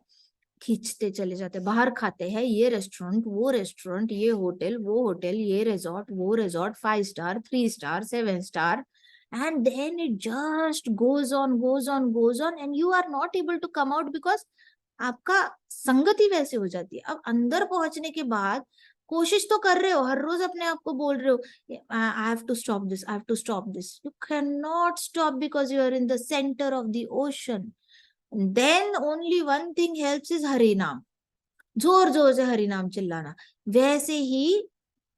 खींचते चले जाते हैं, बाहर खाते हैं, ये रेस्टोरेंट, ये होटल, वो होटल, ये रिजॉर्ट, वो resort, 5 star, 3 star, 7 star, and then it just goes on and you are not able to come out because आपका संगति वैसे हो जाती है। अब अंदर पहुंचने के बाद कोशिश तो कर रहे हो, हर रोज अपने आप को बोल रहे हो I have to stop this, I have to stop this, you cannot stop because you are in the centre of the ocean. Then only one thing helps is Hari नाम, जोर जोर से हरि नाम चिल्लाना। वैसे ही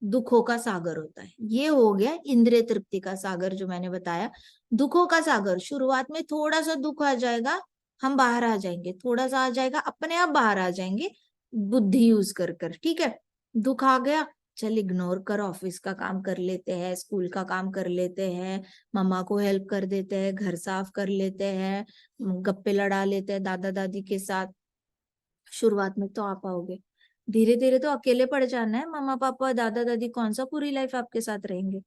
दुखों का सागर होता है। ये हो गया इंद्रिय तृप्ति का सागर जो मैंने बताया। दुखों का सागर, शुरुआत में थोड़ा सा दुख आ जाएगा, हम बाहर आ जाएंगे, थोड़ा सा आ जाएगा, अपने आप बाहर आ जाएंगे बुद्धि यूज कर कर, ठीक है। दुख आ गया, चल इग्नोर कर, ऑफिस का काम कर लेते हैं, स्कूल का काम कर लेते हैं, मम्मा को हेल्प कर देते हैं, घर साफ कर लेते हैं, गप्पे लड़ा लेते हैं दादा दादी के साथ। शुरुआत में तो आ पाओगे, धीरे धीरे तो अकेले पड़ जाना है, मम्मा पापा दादा दादी कौन सा पूरी लाइफ आपके साथ रहेंगे।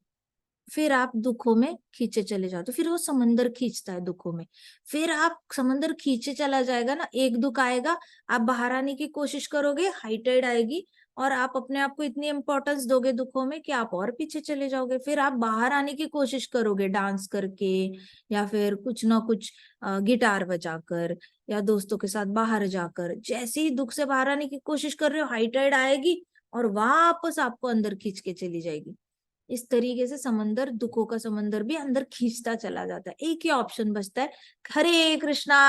फिर आप दुखों में खींचे चले जाओ, तो फिर वो समंदर खींचता है दुखों में। फिर आप समंदर खींचे चला जाएगा ना, एक दुख आएगा, आप बाहर आने की कोशिश करोगे, हाई टाइड आएगी और आप अपने आप को इतनी इंपॉर्टेंस दोगे दुखों में कि आप और पीछे चले जाओगे। फिर आप बाहर आने की कोशिश करोगे डांस करके या फिर कुछ ना कुछ गिटार बजाकर या दोस्तों के साथ बाहर जाकर। जैसे ही दुख से बाहर आने की कोशिश कर रहे हो, हाई टाइड आएगी और वापस आपको अंदर खींच के चली जाएगी। इस तरीके से समंदर, दुखों का समंदर भी अंदर खींचता चला जाता है। एक ही ऑप्शन बचता है, हरे कृष्णा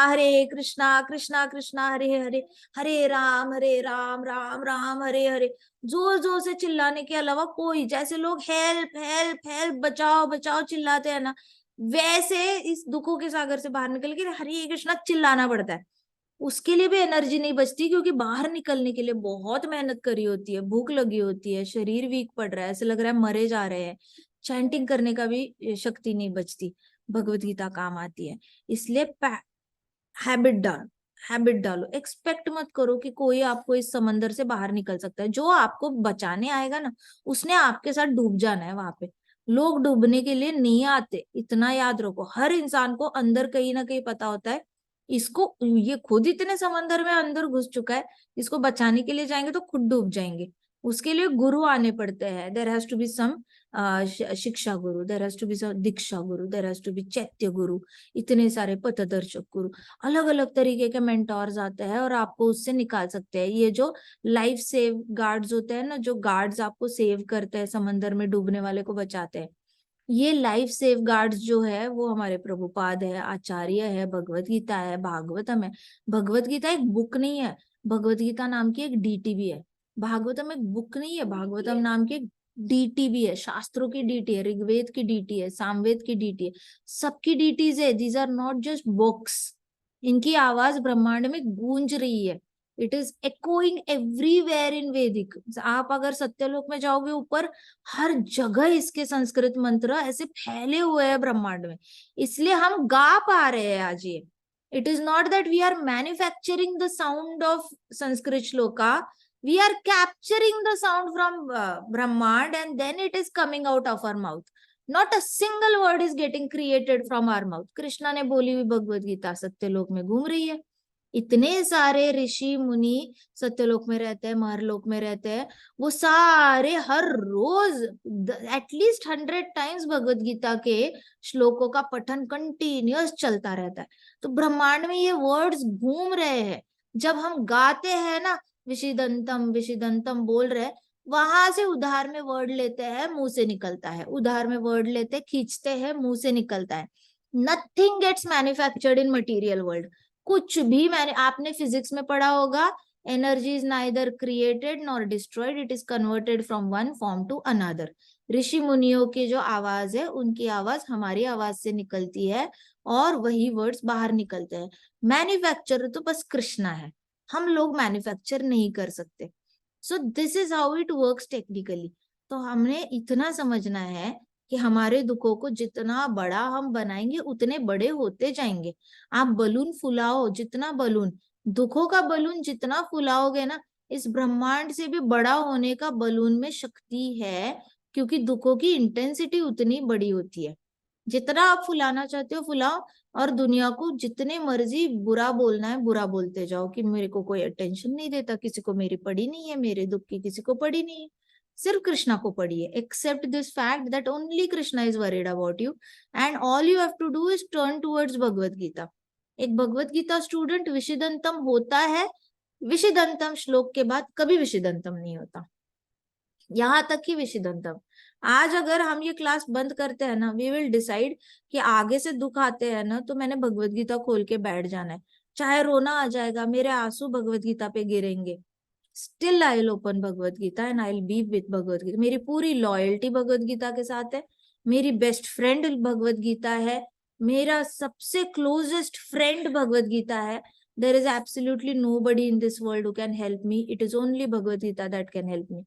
कृष्णा कृष्णा हरे हरे, हरे राम राम राम हरे हरे। जोर जोर से चिल्लाने के अलावा कोई, जैसे लोग हेल्प हेल्प हेल्प बचाओ बचाओ चिल्लाते हैं ना, वैसे इस दुखों के सागर से बाहर निकल के हरे कृष्णा चिल्लाना पड़ता है। उसके लिए भी एनर्जी नहीं बचती, क्योंकि बाहर निकलने के लिए बहुत मेहनत करी होती है, भूख लगी होती है, शरीर वीक पड़ रहा है, ऐसे लग रहा है मरे जा रहे हैं, चैंटिंग करने का भी शक्ति नहीं बचती। भगवत गीता काम आती है। इसलिए हैबिट डालो, एक्सपेक्ट मत करो कि कोई आपको इस समंदर से बाहर निकल सकता है। जो आपको बचाने आएगा ना, उसने आपके साथ डूब जाना है। वहां पे लोग डूबने के लिए नहीं आते, इतना याद रखो। हर इंसान को अंदर कहीं ना कहीं पता होता है, इसको, ये खुद इतने समंदर में अंदर घुस चुका है, इसको बचाने के लिए जाएंगे तो खुद डूब जाएंगे। उसके लिए गुरु आने पड़ते हैं। There has to be some shiksha guru, there has to be some diksha guru, there has to B चैत्य गुरु, इतने सारे पथदर्शक गुरु, अलग अलग तरीके के मेंटोर्स आते हैं और आपको उससे निकाल सकते हैं। ये जो लाइफ सेव गार्ड्स होते हैं ना, जो गार्ड्स आपको सेव करते हैं, समंदर में डूबने वाले को बचाते हैं, ये लाइफ सेव गार्ड्स जो है वो हमारे प्रभुपाद है, आचार्य है, भगवत गीता है, भागवतम है। भगवत गीता एक बुक नहीं है, भगवत गीता नाम की एक डीटीवी है। भागवतम एक बुक नहीं है, भागवतम नाम की एक डीटीवी है, शास्त्रों की डीटी है, ऋग्वेद की डीटी है, सामवेद की डीटी है, सबकी डीटीज है। These are not just books, इनकी आवाज ब्रह्मांड में गूंज रही है। It is echoing everywhere in Vedic. आप अगर सत्यलोक में जाओगे, ऊपर हर जगह इसके संस्कृत मंत्र ऐसे फैले हुए हैं ब्रह्मांड में, इसलिए हम गा पा रहे हैं आज ये। It is not that we are manufacturing the sound of Sanskrit shloka, we are capturing the sound from Brahmand and then it is coming out of our mouth. Not a single word is getting created from our mouth. Krishna ने बोली हुई भगवत गीता सत्यलोक में घूम रही है। इतने सारे ऋषि मुनि सत्यलोक में रहते हैं, महरलोक में रहते हैं, वो सारे हर रोज एटलीस्ट 100 टाइम्स भगवत गीता के श्लोकों का पठन कंटिन्यूअस चलता रहता है। तो ब्रह्मांड में ये वर्ड्स घूम रहे हैं। जब हम गाते हैं ना, विशिदंतम विशिदंतम बोल रहे, वहां से उधार में वर्ड लेते हैं, मुंह से निकलता है, उधार में वर्ड लेते खींचते हैं, मुंह से निकलता है। Nothing gets manufactured in material world. कुछ भी, मैंने, आपने फिजिक्स में पढ़ा होगा, energy is neither created nor destroyed, it is converted from one form to another. ऋषि मुनियों की जो आवाज है, उनकी आवाज हमारी आवाज से निकलती है और वही वर्ड्स बाहर निकलते हैं। मैन्युफैक्चर तो बस कृष्णा है, हम लोग मैन्युफैक्चर नहीं कर सकते। सो this is how it works technically. तो हमने इतना समझना है कि हमारे दुखों को जितना बड़ा हम बनाएंगे उतने बड़े होते जाएंगे। आप बलून फुलाओ, जितना बलून, दुखों का बलून जितना फुलाओगे ना, इस ब्रह्मांड से भी बड़ा होने का बलून में शक्ति है, क्योंकि दुखों की इंटेंसिटी उतनी बड़ी होती है। जितना आप फुलाना चाहते हो फुलाओ, और दुनिया को जितने मर्जी बुरा बोलना है बुरा बोलते जाओ कि मेरे को कोई अटेंशन नहीं देता, किसी को मेरी पड़ी नहीं है, मेरे दुख की किसी को पड़ी नहीं है, सिर्फ कृष्णा को पड़ी है. Accept this fact that only Krishna is worried about you, and all you have to do is turn towards Bhagavad Gita. एक भगवत गीता स्टूडेंट विषिदंतम होता है, विषिदंतम श्लोक के बाद कभी विषिदंतम नहीं होता, यहाँ तक कि विषिदंतम. आज अगर हम ये क्लास बंद करते हैं ना, वी विल डिसाइड कि आगे से दुख आते हैं ना तो मैंने भगवत गीता खोल के बैठ जाना है, चाहे रोना आ जाएगा, मेरे आंसू भगवत गीता पे गिरेंगे, still I will open Bhagavad Gita and I will be with Bhagavad Gita. मेरी पूरी लॉयल्टी भगवत गीता के साथ है, मेरी बेस्ट फ्रेंड भगवत गीता है, मेरा सबसे क्लोजेस्ट फ्रेंड भगवत गीता है. There is absolutely nobody in this world who can help me, it is only Bhagavad Gita that can help me.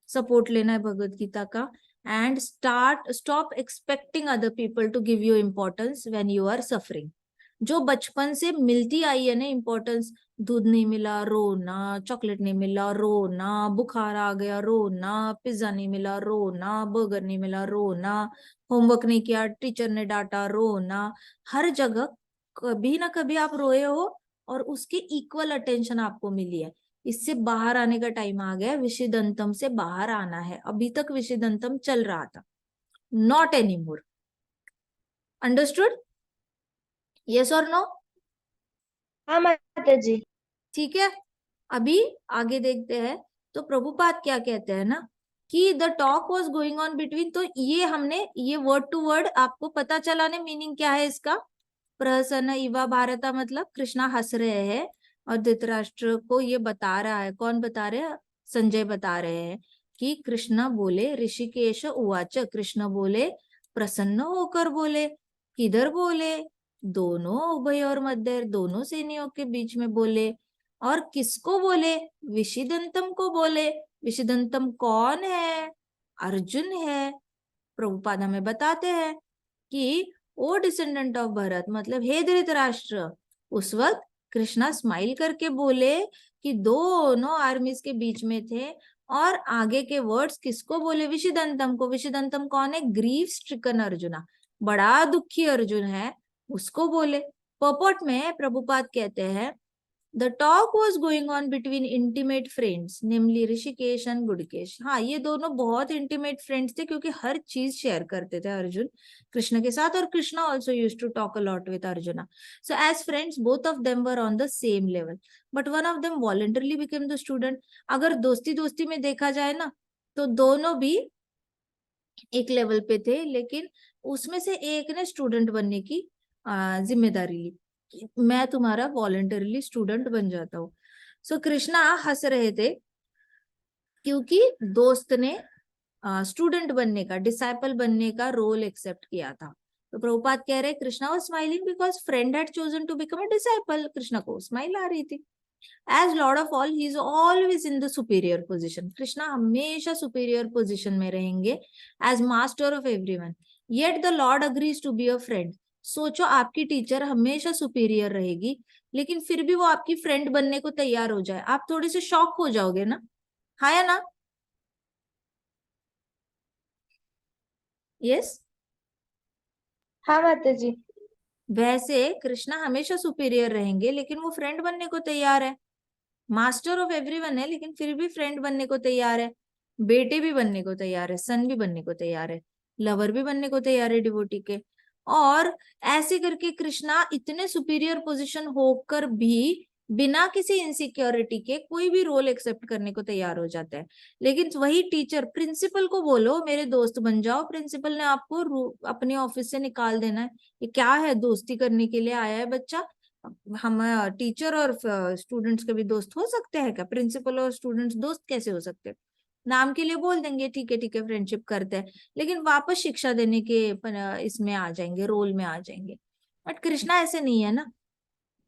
Support लेना है भगवत गीता का, and stop expecting other people to give you importance when you are suffering. जो बचपन से मिलती आई है ना importance, दूध नहीं मिला रोना, चॉकलेट नहीं मिला रोना, बुखार आ गया रोना, पिज्जा नहीं मिला रोना, बर्गर नहीं मिला रोना, होमवर्क नहीं किया टीचर ने डांटा रोना, हर जगह कभी ना कभी आप रोए हो और उसकी इक्वल अटेंशन आपको मिली है. इससे बाहर आने का टाइम आ गया, विषिदंतम से बाहर आना है. अभी तक विषिदंतम चल रहा था, not any more. Understood? Yes और नो? हाँ माता जी. ठीक है, अभी आगे देखते हैं. तो प्रभुपाद क्या कहते हैं ना कि the talk was going on between, तो ये हमने ये वर्ड टू वर्ड आपको पता चला ने मीनिंग क्या है इसका. प्रसन्न इवा भारता मतलब कृष्णा हंस रहे हैं और धृतराष्ट्र को ये बता रहा है. कौन बता रहे हैं? संजय बता रहे हैं कि कृष्णा बोले ऋषिकेश उवाच, कृष्ण बोले प्रसन्न होकर बोले, किधर बोले? दोनों उभय और मध्य, दोनों सेनियों के बीच में बोले. और किसको बोले? विषिदंतम को बोले. विषिदंतम कौन है? अर्जुन है. प्रभुपाद हमें बताते हैं कि ओ डिसेंडेंट ऑफ भरत मतलब हे धृतराष्ट्र, उस वक्त कृष्णा स्माइल करके बोले कि दोनों आर्मीज के बीच में थे. और आगे के वर्ड्स किसको बोले? विषिदंतम को. विषिदंतम कौन है? ग्रीफ स्ट्रिकन अर्जुना, बड़ा दुखी अर्जुन है, उसको बोले. पर्पट में प्रभुपाद कहते हैं the talk was going on between intimate friends namely Rishikesh and Gudakesh. हाँ, ये दोनों बहुत इंटीमेट फ्रेंड्स थे क्योंकि हर चीज शेयर करते थे अर्जुन कृष्ण के साथ, और Krishna also used to talk a lot with Arjuna. So as friends both of them were on the same level, but one of them voluntarily became the student. अगर दोस्ती दोस्ती में देखा जाए ना तो दोनों भी एक लेवल पे थे, लेकिन उसमें से एक ने स्टूडेंट बनने की जिम्मेदारी ली कि मैं तुम्हारा वॉलंटरली स्टूडेंट बन जाता हूँ. सो कृष्णा हंस रहे थे क्योंकि दोस्त ने स्टूडेंट बनने का, डिसाइपल बनने का रोल एक्सेप्ट किया था. तो प्रभुपाद कह रहे Krishna was smiling because friend had chosen to become a disciple. Krishna को स्माइल आ रही थी. As lord of all he is always in the superior position. Krishna हमेशा सुपीरियर पोजिशन में रहेंगे as master of everyone. Yet the lord agrees to be a friend. सोचो आपकी teacher हमेशा सुपीरियर रहेगी, लेकिन फिर भी वो आपकी फ्रेंड बनने को तैयार हो जाए, आप थोड़े से शॉक हो जाओगे ना? हाँ या ना? यस. हाँ माता जी. वैसे कृष्णा हमेशा सुपीरियर रहेंगे लेकिन वो फ्रेंड बनने को तैयार है. मास्टर ऑफ एवरीवन है लेकिन फिर भी फ्रेंड बनने को तैयार है. बेटे भी बनने को तैयार है, सन भी बनने को तैयार है, लवर भी बनने को तैयार है डिवोटी के. और ऐसे करके कृष्णा इतने सुपीरियर पोजीशन होकर भी बिना किसी इनसिक्योरिटी के कोई भी रोल एक्सेप्ट करने को तैयार हो जाता है. लेकिन वही टीचर प्रिंसिपल को बोलो मेरे दोस्त बन जाओ, प्रिंसिपल ने आपको अपने ऑफिस से निकाल देना है. ये क्या है? दोस्ती करने के लिए आया है बच्चा? हम टीचर और स्टूडेंट्स के भी दोस्त हो सकते हैं क्या? प्रिंसिपल और स्टूडेंट्स दोस्त कैसे हो सकते हैं? नाम के लिए बोल देंगे ठीक है फ्रेंडशिप करते हैं, लेकिन वापस शिक्षा देने के इसमें आ जाएंगे, रोल में आ जाएंगे. बट कृष्णा ऐसे नहीं है ना.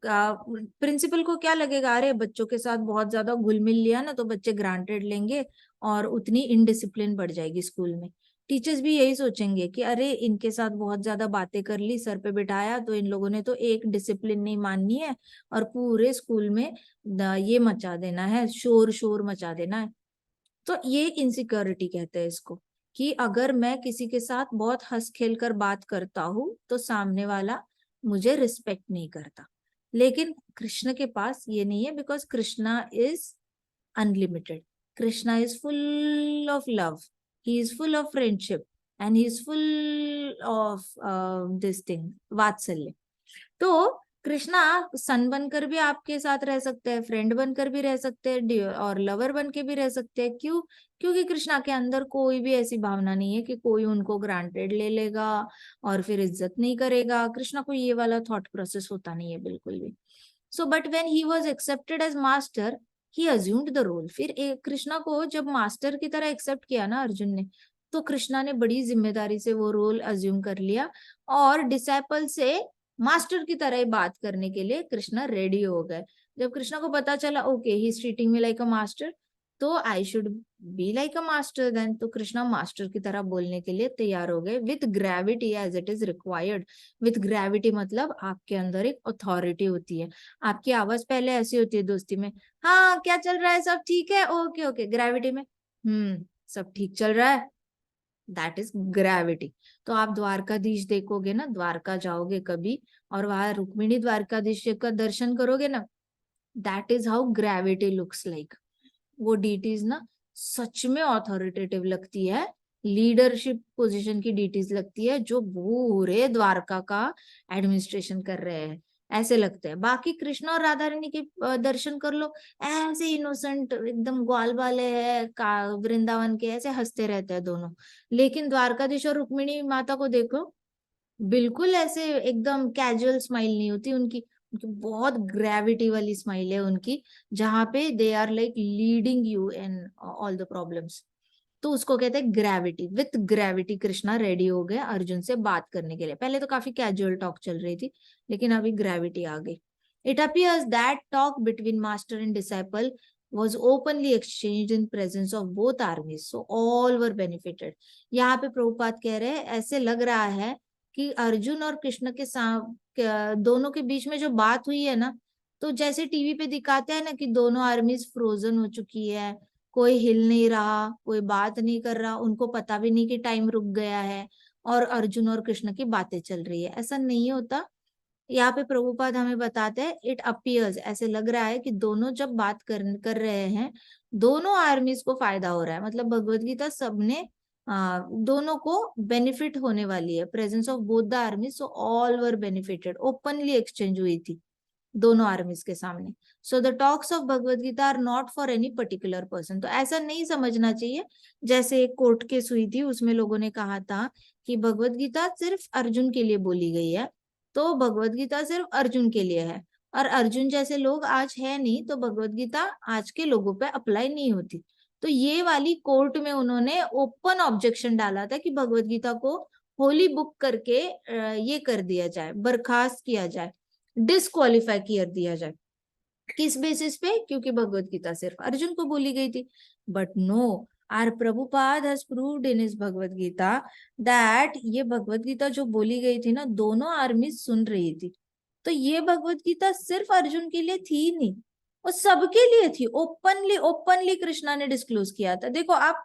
प्रिंसिपल को क्या लगेगा, अरे बच्चों के साथ बहुत ज्यादा घुल मिल लिया ना तो बच्चे ग्रांटेड लेंगे और उतनी इनडिसिप्लिन बढ़ जाएगी स्कूल में. टीचर्स भी यही सोचेंगे कि अरे इनके साथ बहुत ज्यादा बातें कर ली, सर पे बिठाया, तो इन लोगों ने तो एक डिसिप्लिन नहीं माननी है और पूरे स्कूल में ये मचा देना है, शोर शोर मचा देना है. तो ये इनसिक्योरिटी कहते हैं इसको. कि अगर मैं किसी के साथ बहुत हंस खेल कर बात करता हूँ तो सामने वाला मुझे रिस्पेक्ट नहीं करता। लेकिन कृष्ण के पास ये नहीं है, because Krishna is unlimited. Krishna is full of love, he is full of friendship, and he is full of this thing, वात्सल्य। तो कृष्णा सन बनकर भी आपके साथ रह सकते हैं, फ्रेंड बनकर भी रह सकते हैं, और लवर बन के भी रह सकते हैं। क्यों? क्योंकि कृष्णा के अंदर कोई भी ऐसी भावना नहीं है कि कोई उनको ग्रांटेड ले लेगा और फिर इज्जत नहीं करेगा। कृष्णा को ये वाला थॉट प्रोसेस होता नहीं है बिल्कुल भी। So but when he was accepted as master, he assumed the role. फिर कृष्णा को जब मास्टर की तरह एक्सेप्ट किया ना अर्जुन ने, तो कृष्णा ने बड़ी जिम्मेदारी से वो रोल अज्यूम कर लिया और डिसाइपल से मास्टर की तरह ही बात करने के लिए कृष्णा रेडी हो गए। जब कृष्णा को पता चला okay he is treating me like a master, तो I should be like a master then, तो कृष्णा मास्टर की तरह बोलने के लिए तैयार हो गए with gravity as it is required. With gravity मतलब आपके अंदर एक अथॉरिटी होती है। आपकी आवाज पहले ऐसी होती है दोस्ती में, हाँ क्या चल रहा है, सब ठीक है, ओके ओके। ग्रेविटी में सब ठीक चल रहा है, दैट इज ग्रेविटी। तो आप द्वारकाधीश देखोगे ना, द्वारका जाओगे कभी और वहां रुक्मिणी द्वारकाधीश का दर्शन करोगे ना, that is how gravity looks like. वो डीटीज ना सच में ऑथोरिटेटिव लगती है, लीडरशिप पोजीशन की डीटीज लगती है, जो पूरे द्वारका का एडमिनिस्ट्रेशन कर रहे हैं, ऐसे लगते हैं। बाकी कृष्ण और राधा रानी के दर्शन कर लो, ऐसे इनोसेंट एकदम ग्वाल वाले है का वृंदावन के, ऐसे हंसते रहते हैं दोनों। लेकिन द्वारकाधीश और रुक्मिणी माता को देखो, बिल्कुल ऐसे एकदम कैजुअल स्माइल नहीं होती उनकी, उनकी बहुत ग्रेविटी वाली स्माइल है उनकी, जहां पे they are like leading you in all the problems. तो उसको कहते हैं gravity. With gravity Krishna ready हो गए अर्जुन से बात करने के लिए। पहले तो काफी कैजुअल टॉक चल रही थी, लेकिन अभी ग्रेविटी आ गई। It appears that talk between master and disciple was openly exchanged in presence of both armies, so all were benefited। यहाँ पे प्रभुपाद कह रहे हैं ऐसे लग रहा है कि अर्जुन और कृष्ण के दोनों के बीच में जो बात हुई है ना, तो जैसे टीवी पे दिखाते हैं ना कि दोनों आर्मीज फ्रोजन हो चुकी है, कोई हिल नहीं रहा, कोई बात नहीं कर रहा, उनको पता भी नहीं कि टाइम रुक गया है और अर्जुन और कृष्ण की बातें चल रही है, ऐसा नहीं होता। यहाँ पे प्रभुपाद हमें बताते हैं इट अपीयर्स, ऐसे लग रहा है कि दोनों जब बात कर रहे हैं, दोनों आर्मीज को फायदा हो रहा है। मतलब भगवत गीता सबने दोनों को बेनिफिट होने वाली है। Presence of both the armies, so all were benefited. Openly exchange हुई थी दोनों आर्मीज के सामने। So the talks of Bhagavad Gita are not for any particular person. तो ऐसा नहीं समझना चाहिए जैसे एक कोर्ट केस हुई थी, उसमें लोगों ने कहा था कि भगवत गीता सिर्फ अर्जुन के लिए बोली गई है, तो भगवत गीता सिर्फ अर्जुन के लिए है, और अर्जुन जैसे लोग आज है नहीं, तो भगवत गीता आज के लोगों पे अप्लाई नहीं होती। तो ये वाली कोर्ट में उन्होंने ओपन ऑब्जेक्शन डाला था कि भगवत गीता को होली बुक करके ये कर दिया जाए, बर्खास्त किया जाए, डिस्क्वालीफाई कर दिया जाए। किस बेसिस पे? क्योंकि भगवत गीता सिर्फ अर्जुन को बोली गई थी। But no, our Prabhupada has proved in इस भगवत गीता दैट ये भगवत गीता जो बोली गई थी ना, दोनों आर्मी सुन रही थी। तो ये भगवत गीता सिर्फ अर्जुन के लिए थी नहीं, वो सबके लिए थी। ओपनली ओपनली कृष्णा ने डिस्क्लोज किया था। देखो आप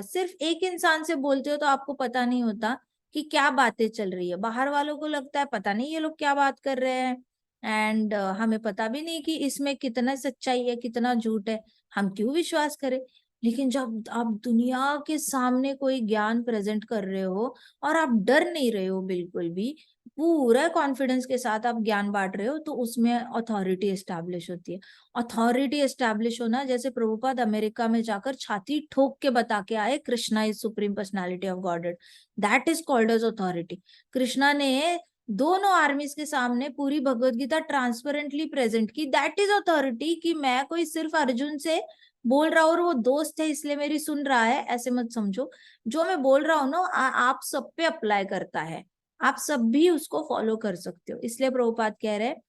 सिर्फ एक इंसान से बोलते हो तो आपको पता नहीं होता कि क्या बातें चल रही है। बाहर वालों को लगता है पता नहीं ये लोग क्या बात कर रहे हैं, एंड हमें पता भी नहीं कि इसमें कितना सच्चाई है कितना झूठ है, हम क्यों विश्वास करें। लेकिन जब आप दुनिया के सामने कोई ज्ञान प्रेजेंट कर रहे हो और आप डर नहीं रहे हो बिल्कुल भी, पूरा कॉन्फिडेंस के साथ आप ज्ञान बांट रहे हो, तो उसमें अथॉरिटी एस्टैब्लिश होती है। अथॉरिटी एस्टैब्लिश होना, जैसे प्रभुपाद अमेरिका में जाकर छाती ठोक के बता के आए Krishna is supreme personality of godhead, that is called as authority. Krishna ने दोनों आर्मीज के सामने पूरी भगवत गीता ट्रांसपेरेंटली प्रेजेंट की, दैट इज अथॉरिटी। कि मैं कोई सिर्फ अर्जुन से बोल रहा हूँ और वो दोस्त है इसलिए मेरी सुन रहा है, ऐसे मत समझो। जो मैं बोल रहा हूँ ना आप सब पे अप्लाई करता है, आप सब भी उसको फॉलो कर सकते हो। इसलिए प्रभुपाद कह रहे हैं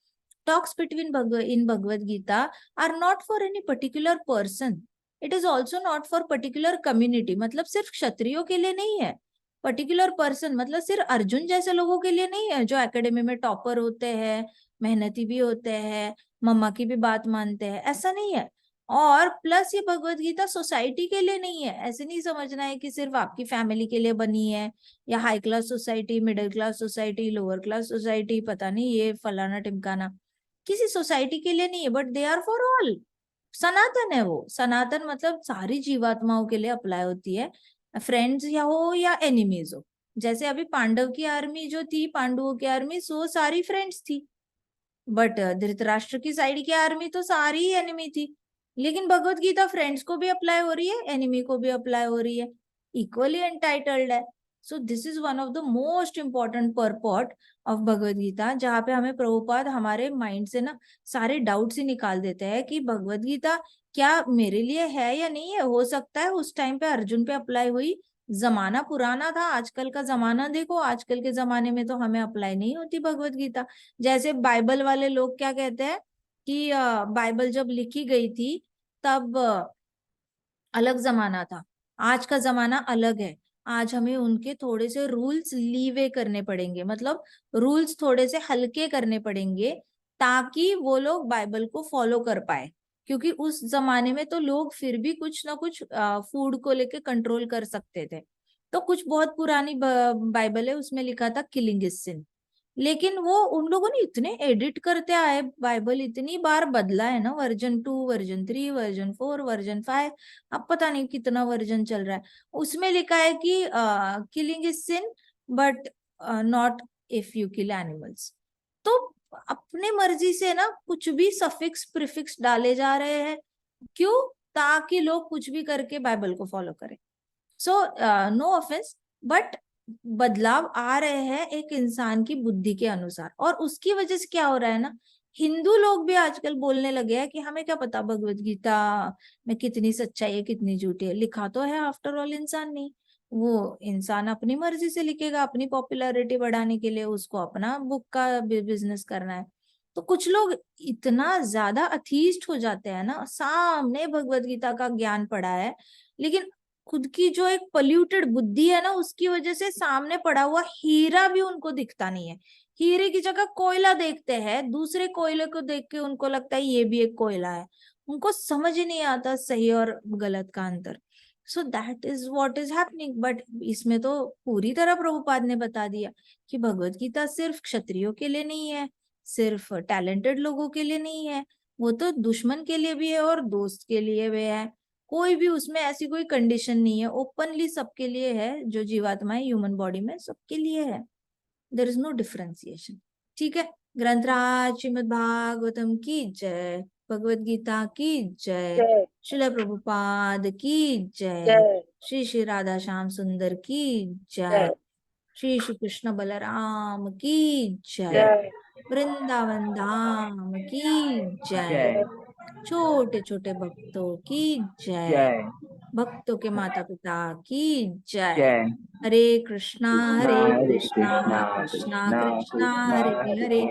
talks between in Bhagavad Gita are not for any particular person, it is also not for particular community. मतलब सिर्फ क्षत्रियों के लिए नहीं है। पर्टिकुलर पर्सन मतलब सिर्फ अर्जुन जैसे लोगों के लिए नहीं है, जो एकेडमी में टॉपर होते हैं, मेहनती भी होते हैं, मम्मा की भी बात मानते हैं, ऐसा नहीं है। और प्लस ये भगवत गीता सोसाइटी के लिए नहीं है। ऐसे नहीं समझना है कि सिर्फ आपकी फैमिली के लिए बनी है, या high class society, middle class society, lower class society, पता नहीं ये फलाना टिमकाना, किसी सोसाइटी के लिए नहीं है, but they are for all. Sanatan है वो। सनातन मतलब सारी जीवात्माओं के लिए अप्लाई होती है, फ्रेंड्स या हो या एनिमीज हो। जैसे अभी पांडव की आर्मी जो थी, पांडवों की आर्मी, सो सारी फ्रेंड्स थी, बट धृतराष्ट्र की साइड की आर्मी तो सारी ही एनिमी थी। लेकिन भगवत गीता फ्रेंड्स को भी अप्लाई हो रही है, एनिमी को भी अप्लाई हो रही है, इक्वली एंटाइटल्ड है। So this is one of the most important purport of Bhagavad Gita, जहाँ पे हमें प्रभुपाद हमारे माइंड से ना सारे डाउट्स ही निकाल देते हैं कि भगवत गीता क्या मेरे लिए है या नहीं है। हो सकता है उस टाइम पे अर्जुन पे अप्लाई हुई, जमाना पुराना था, आजकल का जमाना देखो, आजकल के जमाने में तो हमें अप्लाई नहीं होती भगवत गीता। जैसे बाइबल वाले लोग क्या कहते हैं कि बाइबल जब लिखी गई थी तब अलग जमाना था, आज का जमाना अलग है। आज हमें उनके थोड़े से रूल्स लीवे करने पड़ेंगे, मतलब रूल्स थोड़े से हल्के करने पड़ेंगे, ताकि वो लोग बाइबल को फॉलो कर पाए। क्योंकि उस जमाने में तो लोग फिर भी कुछ ना कुछ फूड को लेके कंट्रोल कर सकते थे। तो कुछ बहुत पुरानी बाइबल है, उसमें लिखा था किलिंग इज सिन। लेकिन वो उन लोगों ने इतने एडिट करते आए, बाइबल इतनी बार बदला है ना, वर्जन 2, वर्जन 3, वर्जन 4, वर्जन 5, अब पता नहीं कितना वर्जन चल रहा है। उसमें लिखा है कि killing is sin but not if you kill animals. तो अपने मर्जी से ना कुछ भी सफिक्स प्रीफिक्स डाले जा रहे हैं, क्यों? ताकि लोग कुछ भी करके बाइबल को फॉलो करें। सो नो ऑफेंस, बट बदलाव आ रहे हैं एक इंसान की बुद्धि के अनुसार। और उसकी वजह से क्या हो रहा है ना, हिंदू लोग भी आजकल बोलने लगे हैं कि हमें क्या पता भगवत गीता में कितनी सच्चाई है कितनी झूठी है। लिखा तो है आफ्टर ऑल इंसान नहीं, वो इंसान अपनी मर्जी से लिखेगा, अपनी पॉपुलैरिटी बढ़ाने के लिए, उसको अपना बुक का बिजनेस करना है। तो कुछ लोग इतना ज्यादा अथीस्ट हो जाते हैं ना, सामने भगवत गीता का ज्ञान पड़ा है, लेकिन खुद की जो एक पोल्यूटेड बुद्धि है ना, उसकी वजह से सामने पड़ा हुआ हीरा भी उनको दिखता नहीं है। हीरे की जगह कोयला देखते हैं, दूसरे कोयले को देख के उनको लगता है ये भी एक कोयला है। उनको समझ ही नहीं आता सही और गलत का अंतर। सो that is what is happening. But इसमें तो पूरी तरह प्रभुपाद ने बता दिया कि भगवत गीता सिर्फ क्षत्रियों के लिए नहीं है, सिर्फ टैलेंटेड लोगों के लिए नहीं है, वो तो दुश्मन के लिए भी है और दोस्त के लिए भी है। कोई भी उसमें ऐसी कोई कंडीशन नहीं है, ओपनली सबके लिए है, जो जीवात्मा है ह्यूमन बॉडी में सबके लिए है। There is no differentiation. ठीक है। ग्रंथराज श्रीमद् भागवतम की जय, भगवत गीता की जय, श्रील प्रभुपाद की जय, श्री श्री राधा श्याम सुंदर की जय, श्री श्री कृष्ण बलराम की जय, वृंदावन धाम की जय, छोटे छोटे भक्तों की जय, भक्तों के माता पिता की जय। हरे कृष्णा हरे कृष्णा कृष्णा कृष्णा हरे हरे,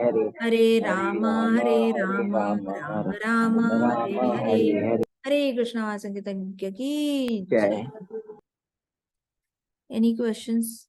हरे राम राम राम हरे हरे, हरे कृष्णा संगीतज्ञ की जय। Any questions?